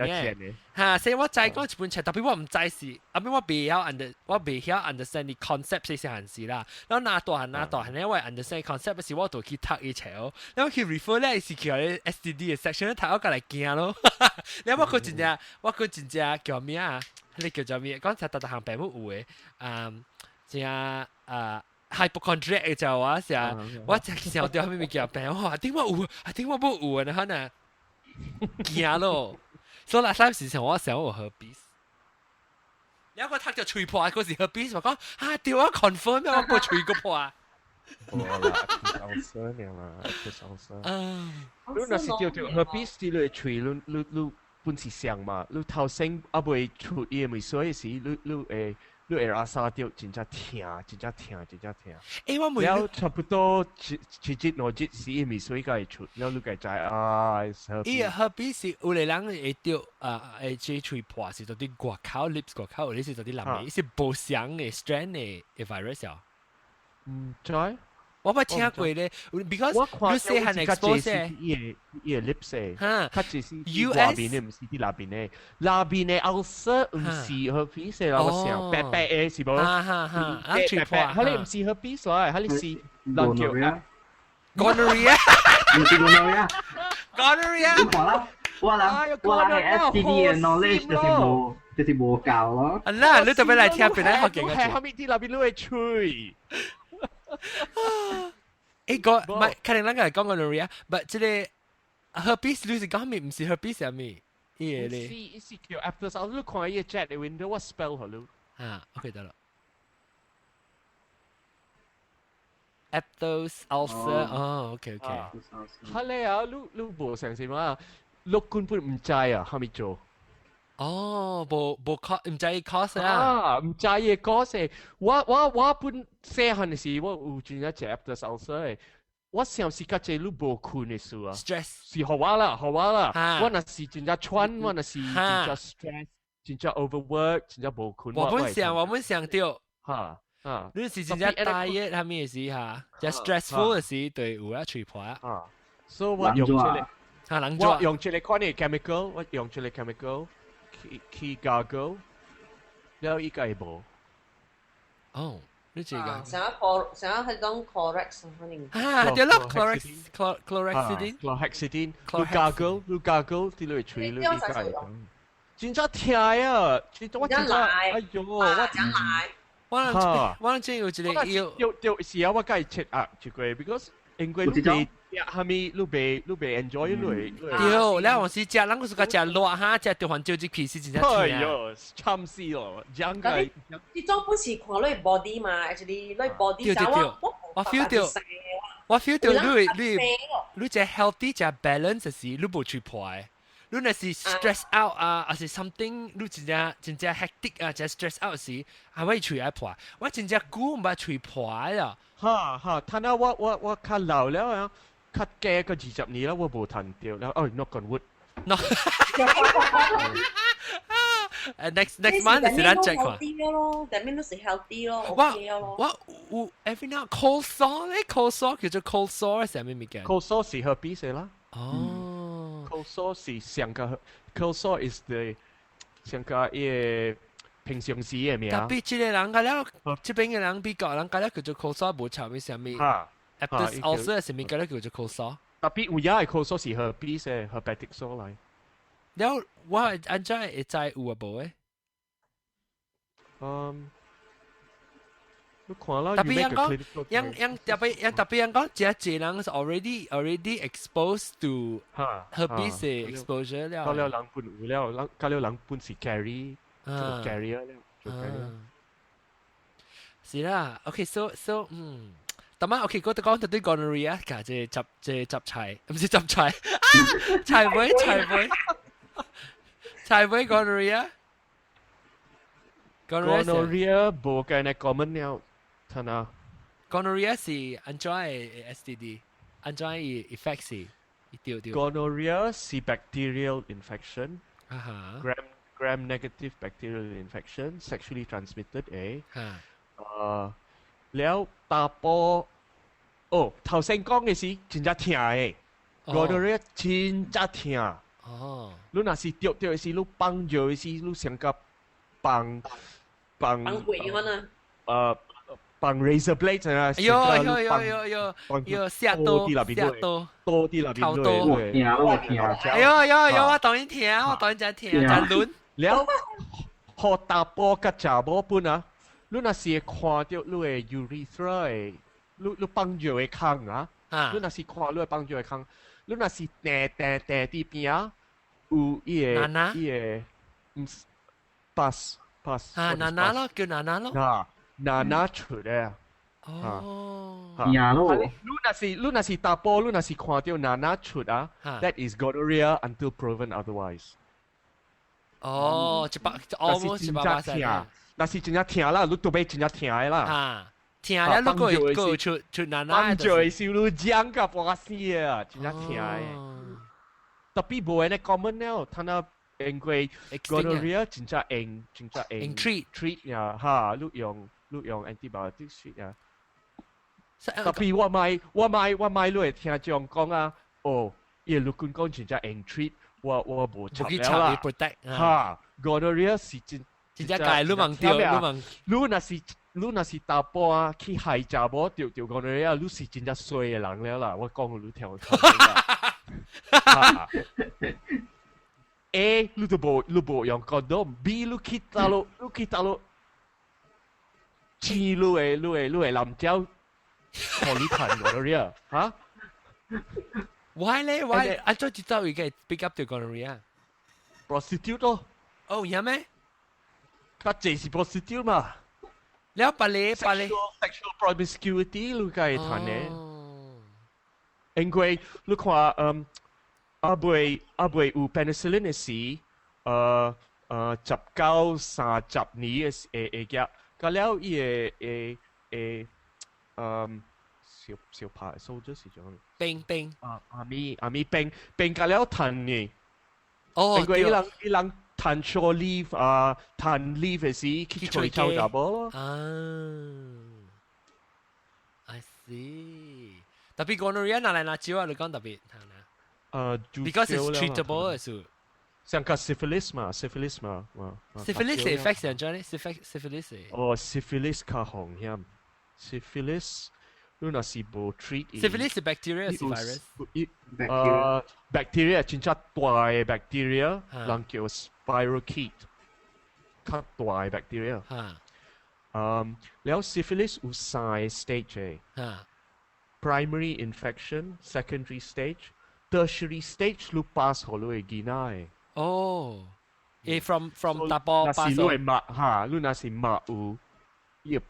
嘅，所以我再講一本冊，特別我唔知是，後邊我未曉 understand 啲 concept 細細行事啦，然後拿大行咧，我 understand concept 嘅時我就去讀一冊咯，然後去 refer 咧是叫啲 STD 嘅 section， 睇我過嚟驚咯，然後我佢真正叫咩啊？你叫做咩？剛才特行病冇有嘅，正 hypochondriac 嘅就話成，我只時候對咩物件病，我話點解有，點解冇有啊？你可能驚咯。所以嗱，三時成我想我何必？有個ทัก就吹破嗰時何必？我講掉啊 confirm 咩？我個吹個破啊！冇啦，salsa 嚟嘛，salsa。你那是掉何必？你吹你本是想嘛？你頭先阿未出嘢咪所以是你會沙掉，真正痛。誒，我每了差不多七節內節時咪所以個出，了你個知啊。何必是有個人會掉即吹破是到啲外口 lips 外口，你是到啲南美是無相嘅 strain 嘅 virus 啊？唔知。我冇聽過咧 ，because 你細漢 expose 嘅 lips 誒，嚇，佢只是外邊嘅，唔是啲那邊嘅。那邊嘅 ulcer 唔是 herpes 啦，我想白白嘅是冇。白吹破，佢哋唔是 herpes 啦，佢哋是 gonorrhea，唔是 gonorrhea。gonorrhea。你講啦，我諗嘅 STD 嘅 knowledge 就是冇教咯。嗱，你特別嚟聽邊咧學勁嘅。係後面啲那邊都會吹。誒，唔係，肯定兩個係講 gonorrhea，但即係 herpes 你是講咩？唔是 herpes 係咩？嘢咧？是叫 after ulcer，你看依個 jet 嘅 window，我 spell 佢咯。OK 得啦。after ulcer，OK。係咧啊，你無成時嘛？你根本唔知啊，係咪做？冇 cause 唔知 cause 啊，唔知嘅 cause。我本細漢嘅時，我有轉一隻 after ulcer，我想是個隻你無困嘅事啊。stress 是好玩啦。我那是轉隻穿，我那是轉隻 stress，轉隻 overwork，轉隻無困。我們想掉。你是真正大嘢係咩事嚇？就 stressful 嘅事對有一吹破啊。所以我用出嚟，我用出嚟看你 chemical， 我用出嚟 chemical。Key gargle， แล้วอีกไอ้บ่你這個想要係講 Clorox 可能對啦 chlorhexidine 你 gargle 啲嚟吹你依家真真痛啊！真真哎呦，我真有一個有時候我梗係 check up 一個 because 因為你係咪你被 enjoy 你對，然後是食，咱個是個食熱哈，食掉番椒隻皮是真正痛。哎呦，慘死咯！講嘅，呢種不是看你 body 嘛，actually 你 body 就我 feel 到你只 healthy 只 balance 時，你冇吹破嘅。你那是 stress out 啊，還是 something 你真正 hectic 啊，只 stress out 時，係會吹一破。我真正估唔係吹破啊。睇下我較老了啊。較嘅個20年啦，我冇彈掉啦。哦 ，knock on wood。No。next month 是咱 check 嘛。但係都是 healthy 咯，OK 咯。我 every now cold sore 咧 ，cold sore 叫做 cold sore 係咩物件 ？cold sore 是 herpes 啦。cold sore 是上個 cold sore is the 上個嘢平常時嘅咩啊？特別這個人講了，這邊嘅人比較人講了叫做 cold sore 冇差咩啥物。After ulcer 係咪叫做cold sore？特別有嘢係 cold sore 是 herpes 嘅 herpetic sore 嚟。然後我安怎會知有啊無誒？你看啦，特別人講，特別人講，這人是 already exposed to herpes 嘅 exposure 了。搞了人本有了，搞了人本是 carrier 了。是啦 ，OK，so 但係 OK，嗰度講到啲 gonorrhea，即係雜菜，唔是雜菜，菜妹 gonorrhea。gonorrhea 冇嘅呢 common 了，睇下。gonorrhea 是安怎嘅 STD，安怎嘅 effect 是一條。gonorrhea 是 bacterial infection， gram negative bacterial infection sexually transmitted แล้วตาโป頭先講嘅是真正痛嘅 gonorrhea 真正痛。你若是掉嘅是你放藥嘅是你上個放razor blade 啊，有下刀，多啲那邊我當然聽，我當然真聽，真輪。แล้วพอตาโปกับจ่าโบปุ่นอ่ะ你若是看到你嘅 urethra 嘅，你放尿嘅坑啊，你若是看你嘅放尿嘅坑，你若是定啲邊啊，有伊個pass，娜咯，叫娜咯。娜出嚟啊！哦，呀咯，你若是打波，你若是看到娜出啊，that is gonorrhea until proven otherwise。哦，almost 100%。那是真正疼啦，你都俾真正疼嘅啦。疼了，你個出娜娜。放咗係少女漿㗎，破死啊！真正疼嘅。特別冇人 common 了，睇下因為 gonorrhea 真正treat 呀，嚇，你用 antibiotic treat 呀。特別我咪你會聽種講啊，哦，伊陸軍講真正 treat，我冇插了啦。嚇 ，gonorrhea 是真解你問掉，你若是打波啊，去害查某掉 gonorrhea， 你是真正衰嘅人了啦。我講你聽。A 你都冇用 condom，B 你去大陸黐你嘅男仔，同你談 gonorrhea 嚇？Why 咧 ？Why？安怎知道伊個 pick up 到 gonorrhea？prostitute 咯。哦，有咩？佢這是 prostitute 嘛？แล้วปะเล sexual promiscuity 你該談咧。因為你看阿妹有 penicillin 嘅時19-30年嘅嘅，咁了伊嘅小牌 soldier 是種冰阿咪冰咁了談嘅。哦，因為伊人談 short leave 談 leave 嘅時去吹臭雜波咯。I see。特別 gonorrhea 哪嚟哪招啊？你講特別係咪？Because it's treatable 係像個 syphilis 嘛。syphilis 係 infection 人種咧 syphilis 係。哦 syphilis 較紅險 syphilis 你若是冇 treat syphilis 係 bacteria 係 virus bacteria 真正大嘅 bacteria 人叫 spirochete 較大嘅 bacteria แล้ว syphilis 有3 stage 嘅primary infection secondary stage tertiary stage 你 pass 好你會見嘅。哦，from 打波 pass 你係抹嚇，你若是抹有，伊會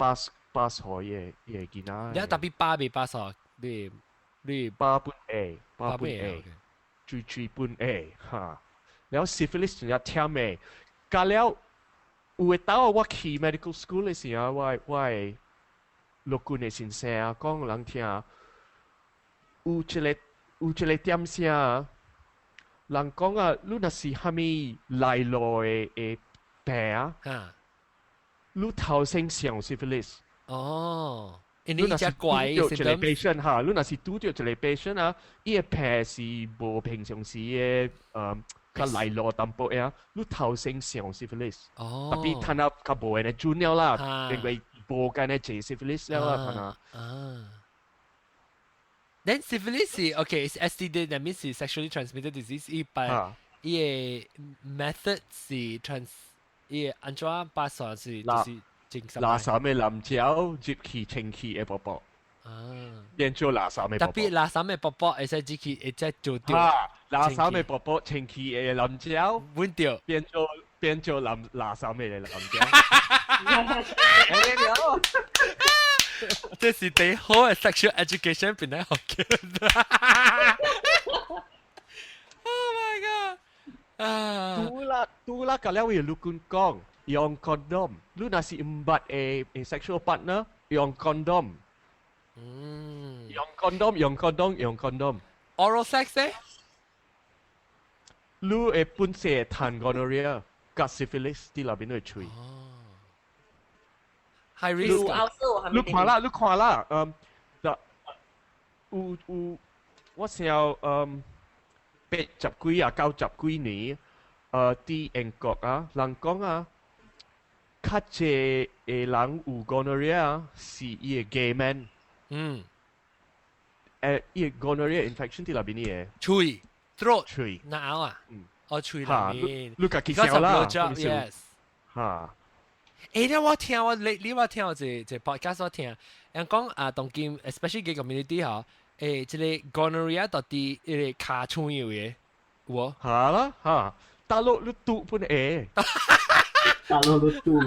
pass 好伊會見嘅。你特別巴未 pass 好，你8.A 3.A 嚇。แล้ว syphilis 真係忝嘅，加了有會到我去 medical school 嘅時候，我陸軍嘅先生啊，講人聽，有一個點聲，人講啊，你若是蝦米來路嘅病啊，你頭先上 syphilis。哦，你若是拄到一個 patient 嚇，你若是拄到一個 patient 啊，伊個病是無平常時嘅較來路淡薄呀，你頭先上 syphilis。哦，特別睇下較無人嘅轉了啦，因為無間嘅做 syphilis 了啦，睇下。Then syphilis is okay. It's STD. That means it's sexually transmitted disease. But method 是安怎把算是就是正常。垃圾嘅男仔接氣清氣嘅寶寶。變做垃圾嘅寶寶。特別垃圾嘅寶寶，會使接氣，會使做掉。垃圾嘅寶寶清氣嘅男仔，換掉。變做垃圾嘅男仔。這是最好嘅 sexual education 變得好嘅。Oh my god！杜啦，咁了會陸軍講用 condom， 你若是唔捌a sexual partner 用 condom。用 condom。Oral sex 咧？你會本身談 gonorrhea 加 syphilis 啲入邊都會吹。high risk 你看啦，我想80幾啊90幾年，啲英國啊，人講啊，較濟嘅人有 gonorrhea 是伊個 gay man。伊個 gonorrhea infection 啲入邊嘅。喙 throat 喙咬啊，喙入面。你家己想啦，yes。嚇。咧我聽我你我聽我這 podcast 我聽，人講啊，當今 especially 嘅 community 嗬，即個 gonorrhea 到底誒卡穿有嘅，有嚇啦嚇，大陸你讀本誒，大陸都讀。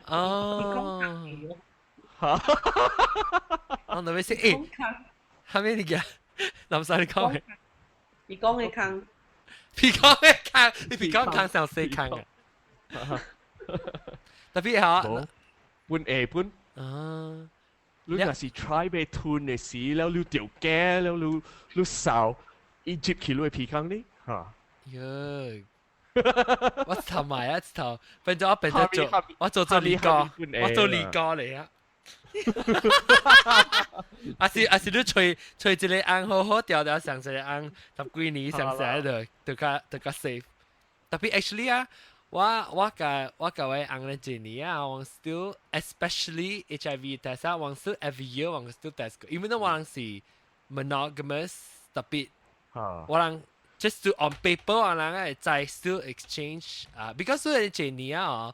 哦，嚇，我諗先誒，係咩嚟嘅？諗晒你講嘅，你講嘅坑，皮講嘅坑，你皮講坑上四坑嘅，特別嚇，本誒本。啊。你若是 try ไปทุน嘅時，แล้ว你掉แก่แล้ว你สาวอียิปต์ขี่ลุย皮康นี่ฮะ喲，我頭埋啊頭，變咗做，我做李哥，我做李哥嚟啊！啊是你吹一個紅好好調上一個紅，十幾年上就較 safe。特別 actually 啊，我甲我紅咧幾年啊，我 still especially HIV test 啊，我 still every year 我 still test 過，因為我是 monogamous 特別，我just to on paper 我會再 still exchange 啊 ，because 所以幾年啊，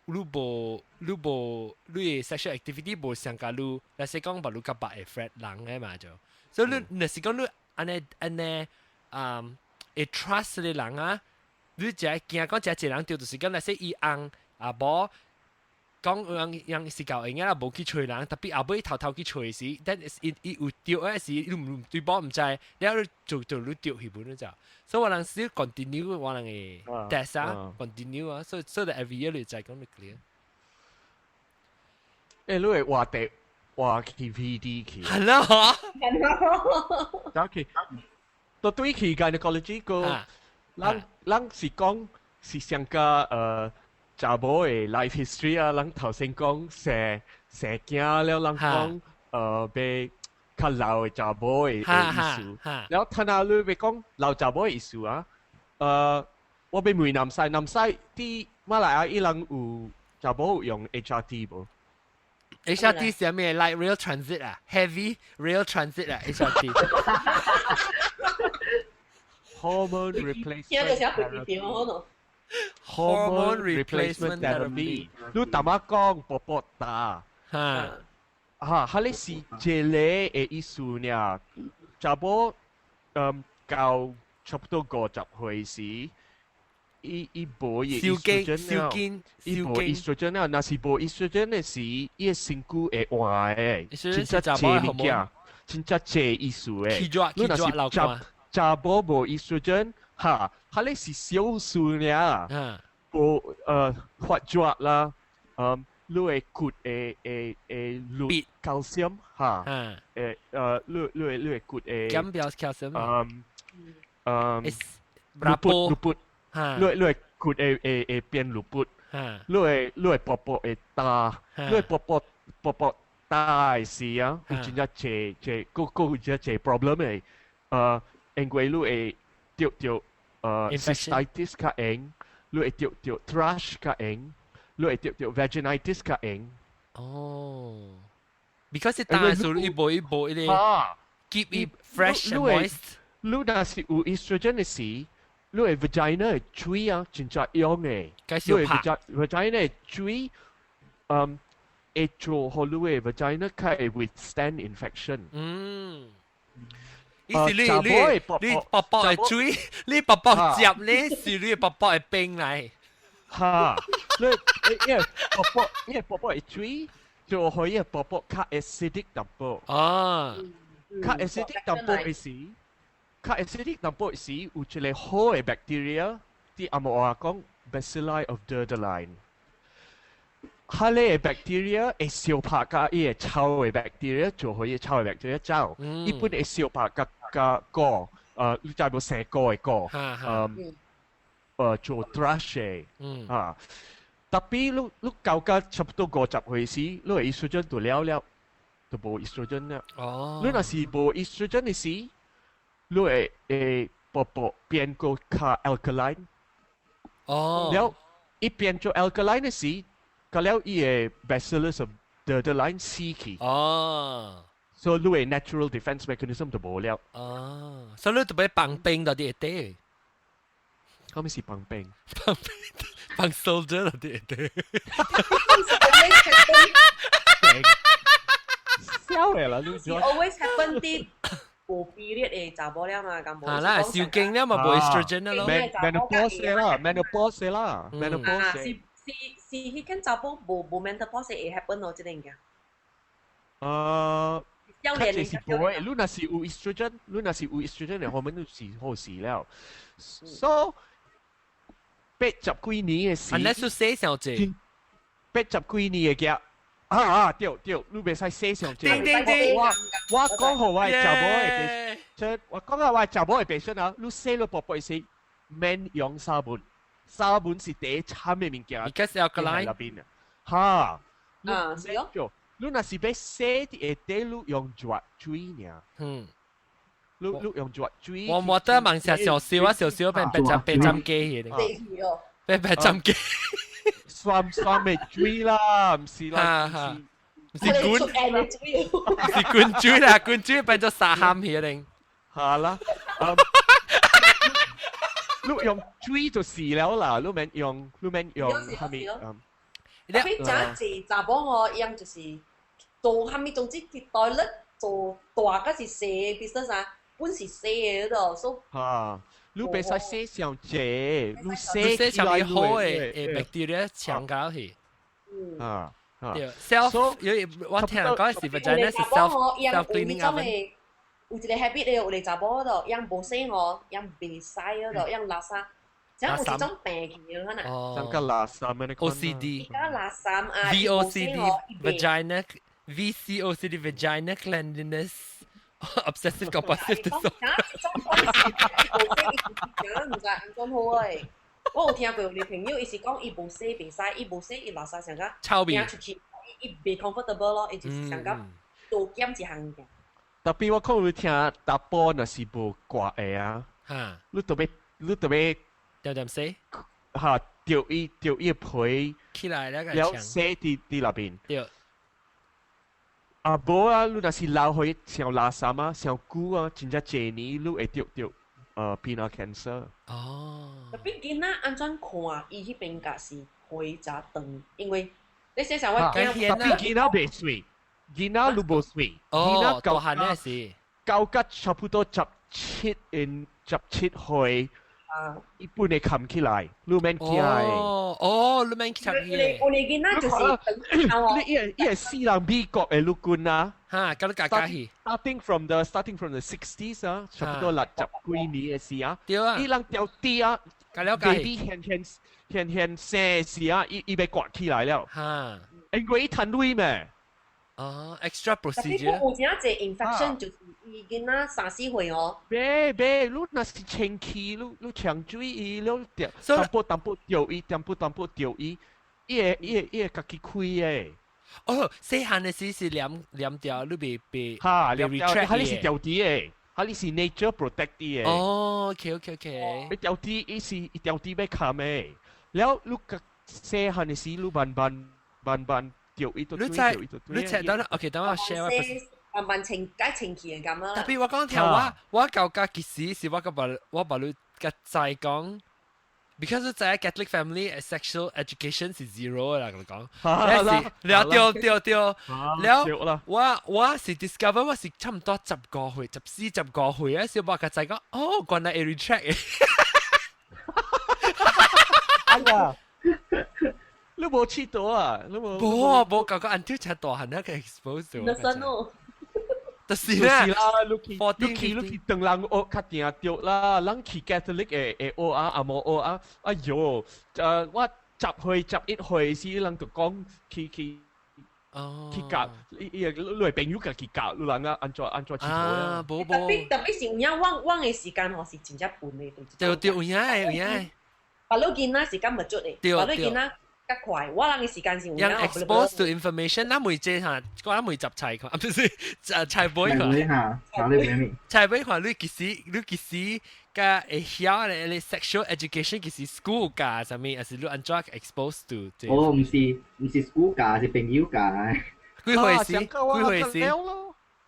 你嘅 sexual activity 無像甲你，例如講把你甲白嘅 friend 人嘅嘛就，所以你若是講你安尼會 trust 嘅人啊。你只係驚講只人掉到時間，嚟說伊紅啊無講人是教應啦，無去吹人，特別後尾偷去吹時，但伊有掉嗰時，你唔對波唔知，你喺度做你掉起本咗就，所以我能少 continue， 我能嘅 test 啊 continue 啊，所以 every year 你就係講你 clear。誒，你係話 KPD 去，係啦嗬，但係到對期間嘅 college 個。人是講是上個查某嘅 life history 啊，人頭先講蛇驚了，人講被較老嘅查某嘅意思，然後睇下你被講老查某嘅意思啊，我被問南西啲馬來亞伊人有查某用 HRT 無 ？HRT 係咩 ？Like real transit 啊 ，heavy real transit 啊 ，HRT。Hormone replacement therapy 你淡仔講薄薄打哈你是這類嘅意思呢查某到差不多50歲時伊無estrogen 伊無estrogen啊若是無 estrogen 嘅時伊嘅身軀會換嘅真正謝物件真正謝意思嘅你若是查某無 estrogen 哈你是少數呢無發作啦你會缺鉬 calcium 哈你會缺減表 calcium lupus 你會缺變 lupus 你會薄薄會打你會薄薄打嘅時啊有真正這個真正 problem 嘅因為你會掉cystitis 較硬，你會掉 thrush 較硬，你會掉 vaginitis 較硬。哦 ，because 打嘅時候一步一keep it fresh and moist。你若是有 estrogen 嘅時，你會 vagina 嘅水啊，真正用嘅。你會 vagina 嘅水，會做好你嘅 vagina 可以 withstand infection。意思你薄薄嘅水，你薄薄接咧，是你薄薄嘅冰嚟。哈，因為薄薄嘅水就可以薄薄較 acidic 淡薄。哦，較 acidic 淡薄嘅時，較 acidic 淡薄嘅時有一個好嘅 bacteria，啲阿莫話講 bacilli of Durdeline。哈咧 bacteria 會燒拍甲伊個臭嘅 bacteria 就可以臭嘅 bacteria 走。一般會燒拍甲果，你知冇成個嘅果，做 thrush 嘅，特別你搞甲差不多50歲時，你係 estrogen 就了，就無 estrogen 啦。你若是無 estrogen 嘅時，你會薄薄變個較 alkaline。了，一變做 alkaline 嘅時。咁了，伊個 bacillus of Durdeline 死去。所以你個 natural defense mechanism 就無了。所以你特別放冰到啲會得。咁咪是放冰？幫 soldier 啦啲啲。笑嘅啦，你 always happen 啲無 period 嘅查甫了嘛，咁係啦，少經了嘛，冇 estrogen 啦咯。menopause 啦，menopause 啦，menopause。是迄間查甫無 menopause 會 happen 咯，即係較就是冇，你若是有 estrogen，你若是有 estrogen嘅，後面都是好事了。So 80幾年嘅事， unless you say 小姐80幾年嘅夾。對，你袂使寫上這。我講好我查某嘅patient，我講下我查某嘅patient啊，你寫了寶貝是免用沙本，沙本是第一慘嘅物件。because alkaline 入邊啊，嚇，是咯。你若是要寫啲會得你用熱水爾，你用熱水。我冇得問下少少啊，少少變針機嘅，變針機。酸嘅水啦，唔是啦，唔是罐水啦，罐水變咗沙鹹去定。係啦，你用水就是了啦，你免用係咪？特別真係查甫我樣就是做係咪總之啲袋咧做大嗰是細嘅 business 啊，本是細嘅嗰度，所以。嚇。你袂使寫上這，你寫上去好嘅bacteria 搶搞去。對 ，self 我聽人講是 vagina 是 self cleaning oven。有一個 habit 咧，有個查甫嗰度，樣無洗我，樣未洗嗰度，樣垃圾，即係有一種病去嘅可能。像個垃圾咩？OCD。而家垃圾啊 VOCD vagina VCOCD vagina cleanliness。obsessive compulsive disorder。唔知安怎好誒，我有聽過有個朋友，伊是講伊無洗袂使，伊無洗伊垃圾上個掟出去，伊袂 comfortable 咯，伊就是上個多減一項嘅。特別我講你聽打波若是無掛嘅啊，你特別點洗嚇掉伊皮起來了洗啲入邊。對。無啊，你若是留去上垃圾啊，上久啊，真正一年你會得peanut cancer。特別囡仔安怎看伊迄邊架是回家長，因為你寫上我特別囡仔袂水，囡仔你無水，囡仔大漢咧是到甲差不多17歲。一般會冚起來，你免驚嘅。你免驚嘅。有啲囡仔就是你係西人美國嘅陸軍啊。嚇，咁你假假去。Starting from the 60s 啊，差不多60幾年嘅事啊。對啊。伊人掉啲啊，假了解。 baby 現生時啊，伊被刮起來了。嚇。因為伊貪鐳咩？extra procedure。有真濟 infection 就是伊囡仔3、4歲哦。別，你若是清氣，你搶水伊，你淡薄掉伊，淡薄掉伊，伊會家己開嘅。細漢嘅時是黏掉，你被嚇黏掉，嚇你是掉啲嘅，嚇你是 nature protect 啲嘅。OK。你掉啲，伊是掉啲要冚嘅，แล้ว你個細漢嘅時，你慢。你等啦 ，OK， 等我 share 慢清氣嘅咁啦。特別我講條我舊家嘅事是我把你嘅仔講 ，because 你在 Catholic family sexual education 是 0啦，咁講。了，我是 discover 我是差唔多14個歲啊，小我嘅仔講，原來 retract 嘅。你冇黐到啊？你冇搞個 until 才大漢那個 expose 咗。那真哦。就是啦，你去當人學較定着啦，人去 Catholic 嘅學啊，阿冇學啊，哎喲，我11歲時，人就講去教，你朋友家己教，你人啊安怎黐到啦？特別是有影往嘅時間，我是真正笨嘅。對，有影。把你囡仔時間唔足嘅，把你囡仔。較快，我人嘅時間是有 expose to information，咱每隻嚇，咱每集菜看，不是菜杯看。菜杯看，你其實個會曉咧 sexual education 其實 school 教啥物，還是你安怎 expose to？唔是 school 教，是朋友教。幾歲時？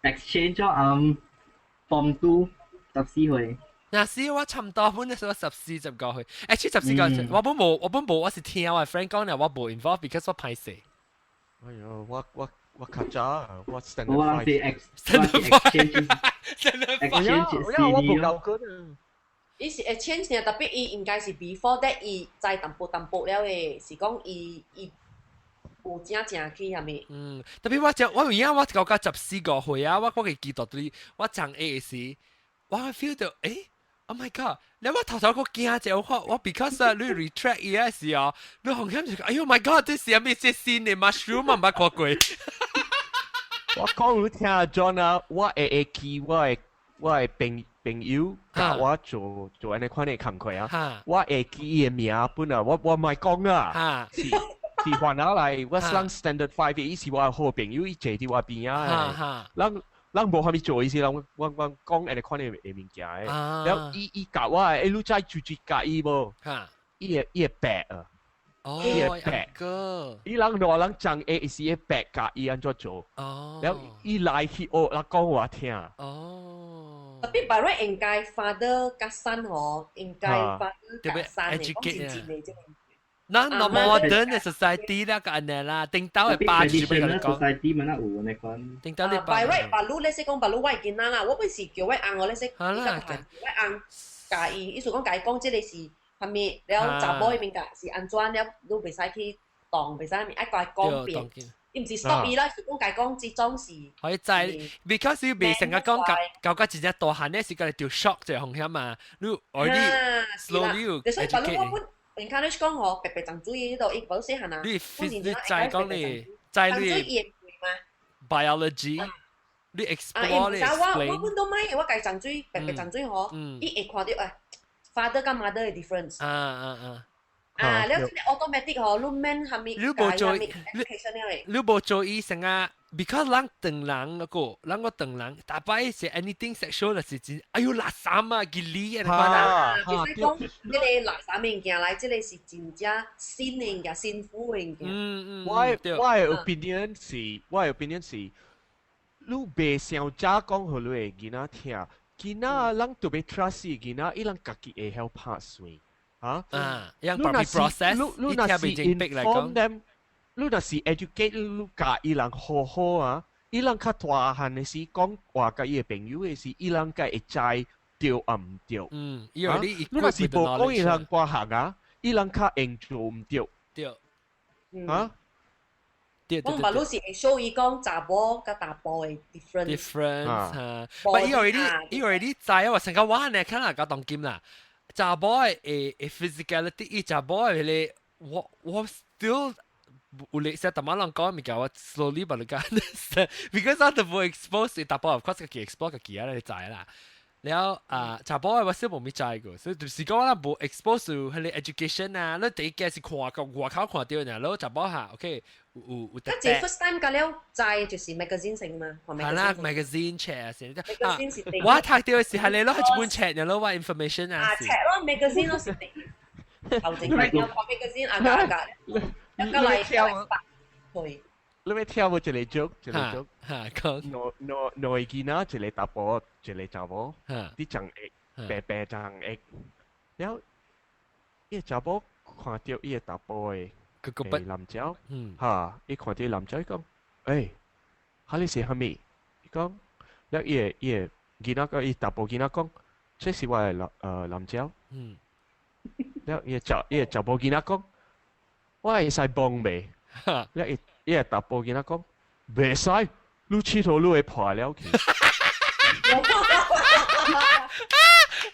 exchange 咗form 2 14歲。那時我差唔多本那時候14、15歲，actually 14個，我本冇，我是聽我 friend 講咧，我冇 involve，because 我歹勢。哎呦，我卡渣，我 standard 我諗 five。是 exchange 我冇夠過啊。伊是 exchange 呢，特別伊應該是 before that 伊在淡薄了誒，是講伊有正去係咪？特別我而家我搞14個歲啊，我會記得對，我上 A 時，我 feel 到Oh my god！ 你我頭個驚者，我 because 啊，你 retract 伊嘅時候，你紅險就哎呦 my god！ 這是咩些新嘅 mushroom 啊，冇看過。我講你聽阿 John 啊，我會記我嘅朋友教我做安尼款嘅工課啊，我會記伊嘅名本啊，我唔係講啊，是換下來，我上 standard 5嘅，伊是我好朋友，伊坐喺我邊啊，咱無蝦米做意思，我講安尼款嘅物件誒，然後伊教我你知煮教伊無？伊會白啊。伊會白個，伊人攞人將伊是會白教伊安怎做，然後伊來去學，人講我聽。特別by right 應該 father 加 son 嗬，應該 father 加 son 嚟講是真嘅啫。嗱，modern 嘅 society 啦，個安尼啦，定到係80俾佢講。society 咪那有安尼講。定到你by right 白魯咧識講白魯我見啦啦，我本是叫我翁我咧識，依家叫我翁教伊，意思講教伊講即個是。係咪？了查某迄邊個是安怎了？你袂使去當，袂使咪愛甲伊講遍。伊毋是 stop 伊啦，是講甲伊講即種是。可以知 ，because 你未成日講教真正大漢咧，是甲你條 shock 就風險嘛。你 already slowly 所以白我本 encourage 講嗬，白白浸水呢度，伊冇細漢啊。你再講你，再你 biology， 你 explore 你 explain。我本都買，我甲伊浸水，白白浸水嗬，伊會看到啊。father 跟 mother 嘅 difference。แล้วที่ automatic 嗬，你免係咪？你冇做醫生啊 ？because 人等人嗰個，人個等人，大擺是 anything sexual 嘅事情，哎呦垃圾啊，吉利啊，其實講呢個垃圾物件嚟，即係是真正新嘅物件，辛苦嘅物件。我嘅 opinion 是，你袂想早講互你嘅囡仔聽。囡仔人特別 trust 囡仔，伊人家己會曉拍算，讓 public process， 你若是 inform them， 你若是 educate 你教伊人好好啊，伊人較大漢嘅時講話甲伊嘅朋友嘅時，伊人該會知對啊唔對。你若是無講伊人掛行啊，伊人較應做唔對。我唔係老是會 show 伊講查某甲大埔嘅 difference。But you already 知啊，成個話呢，可能搞當劍啦。查某嘅physicality，伊查某嘅咧，我 still 有咧，成日慢慢人講物件，我 slowly 把你講 understand，because 我都冇 expose 大埔，of course 佢 expose 佢啊，你知啦。แล้ว查甫我still冇咩知個，所以就是講啦，冇 expose 佢哋 education 啊，你第一件是看個外口看到呢，然後查甫下 ，OK， 有得。即係 first time 㗎了，知就是 magazine 成嘛，係啦 ，magazine check 先。我睇到嘅時係你攞係一本 check，然後話 information 啊。check 咯 magazine 咯是第頭前佢有看 magazine 啊，一個嚟去。你咪跳舞一個 joke， 講內見啊，一個打波，一個查某，啲長翼，白白長翼，然後伊個查某看到伊個打波嘅男仔，伊看到男仔講，誒，哈你是蝦米？伊講，然後伊個囡仔講，伊打波囡仔講，這是我嘅男仔，然後伊個查某囡仔講，我會使幫未？然後伊個打波囡仔講，袂使，你佚佗你會破了去。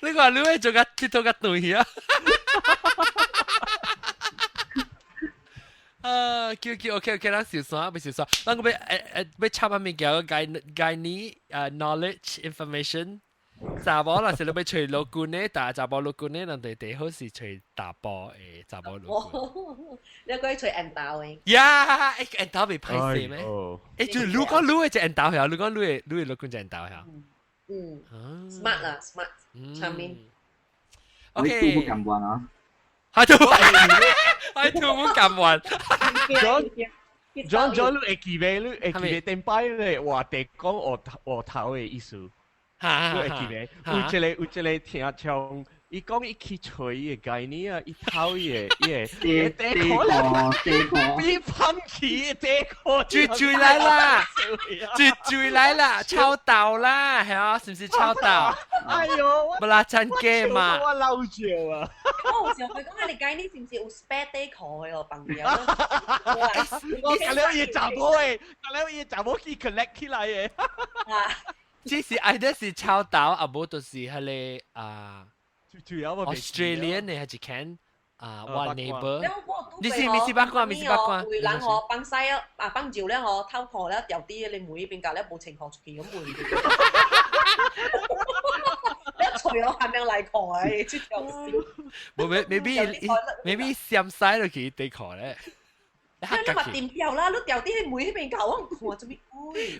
你話你會做個佚佗個對啊？叫 OK， 咱小算，唔小算，咱個要插下物件個概念knowledge information。查某啦，是你要找老公呢，但係查某老公呢，人哋最好是找大波嘅查某老公。你可以找緣投嘅。呀，緣投未歹勢咩？就如果你係緣投係，如果你係老公就緣投係。smart 啦 ，smart，上面。OK。你都冇咁運啊？係都冇咁運。John，你會記咩？你會記咩？頂擺咧話地講我頭嘅意思。你會記咩？有一個聽眾，伊講伊去吹伊個概念啊，伊偷伊個地殼，伊噴起地殼，追來啦，追來啦，超導啦，係啊，是唔是超導？哎呦，不啦，真嘅嘛，我嬲住啊！我有時候佢講你計呢是唔是有 spare day 佢個朋友？我隔了嘢查某誒，隔了嘢查某去 collect 起來嘅。即是愛的是超導，啊無就是係咧Australian 你係一間我 neighbor。你是八卦，你是八卦。回冷河崩西啊，崩照咧，我偷婆咧掉啲你妹邊隔咧冇情況出奇咁換。一除咗下面嚟佢，即係笑。maybe 上曬落去地殼咧。你話掂掉啦，你掉啲你妹邊搞啊？我做咩？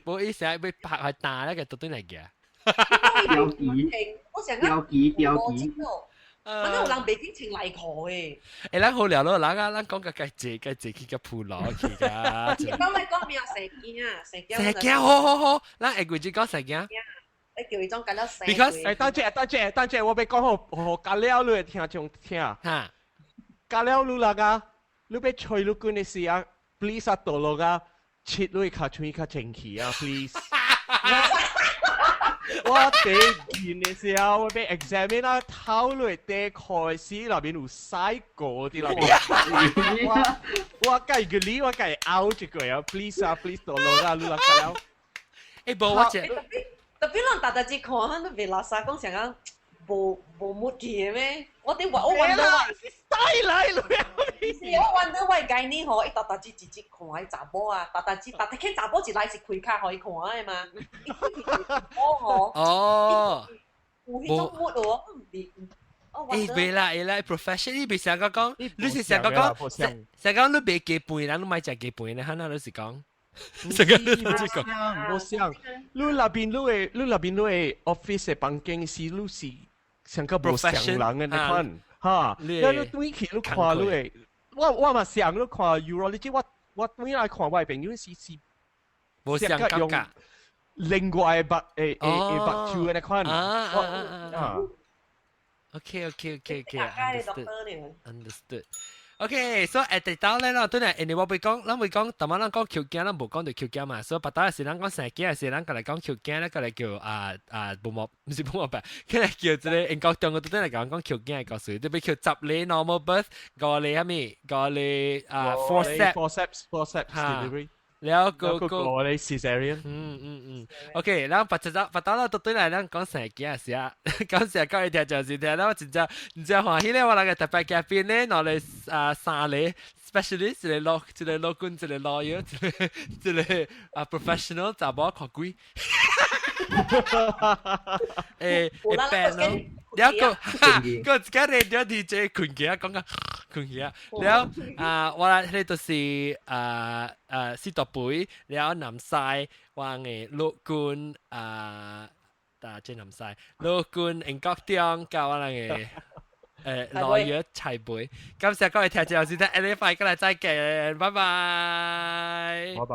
冇意思啊，被拍係打咧，佢特登嚟嘅。釣魚，我成日反正有人俾啲情嚟佢。誒，咱好聊咯，咱講個計借去個鋪落去噶。講咩啊？蛇驚啊！蛇驚，好，咱下句子講蛇驚。你叫伊種咁多蛇。Because 等陣，我俾講好隔了你聽眾聽。嚇，隔了你啦個，你俾吹你管嘅事啊 ，please 啊，到落個，切你卡吹卡正氣啊 ，please。我第一件嘅時候，我俾 examine 啦，頭嚟地開始那邊有曬過啲啦。我計個你，我計 out 一個啊 ，please 啊 ，please 到落啊，你啦隔了。誒，無我只。特別人大隻看，都別垃圾講成日無沒嘅咩？我揾到低嚟咯！我揾到位計呢嗬，一大隻直接看喺查甫啊，大隻查甫一來是開卡可以看嘅嘛。哦，有迄種沒喎，誒，袂啦，professional 你別成個講，你是成個講，成個你別雞飯，咱你買食雞飯咧，肯定你是講。成個你唔知講，我想，你那邊你 office 嘅房間是你是成個無上人嘅那款，哈，你對起你看你，我嘛想你看 urology，我對來看我朋友是無上感覺，另外白白處嘅那款，OK，所以誒，到咧咯，對咧，人哋我會講，咱會講，頭晚咱講橋鏡，咱無講到橋鏡嘛，所以白打時咱講成鏡時，咱過來講橋鏡咧，過來叫布幕，唔是布幕白，過來叫即係英國中國都對嚟講橋鏡係個數，特別叫10厘 normal birth， 5厘咩？5厘forceps delivery。แล้วก็เลย cesarean OK แล้วปัจจุบันเราตัวไหนเรา講成幾啊時啊講成講一條就是條แล้ว真正唔知歡喜咧我那個特別嘉賓咧攞嚟三類 specialist 一個老官一個 lawyer 一個professional 就冇看鬼誒病咯แล้วก็自己 radio DJ คุณเกียร์講緊คุณเกียร์แล้วว่า咧就是สิต่อปุ๋ยแล้วนำทรายวางโลกุนตาเจนำทรายโลกุนเอ็งก็เตียงกับว่าไงรอยเยอะชายปุ๋ย今日各位聽眾先得 L5 今日再見拜拜拜拜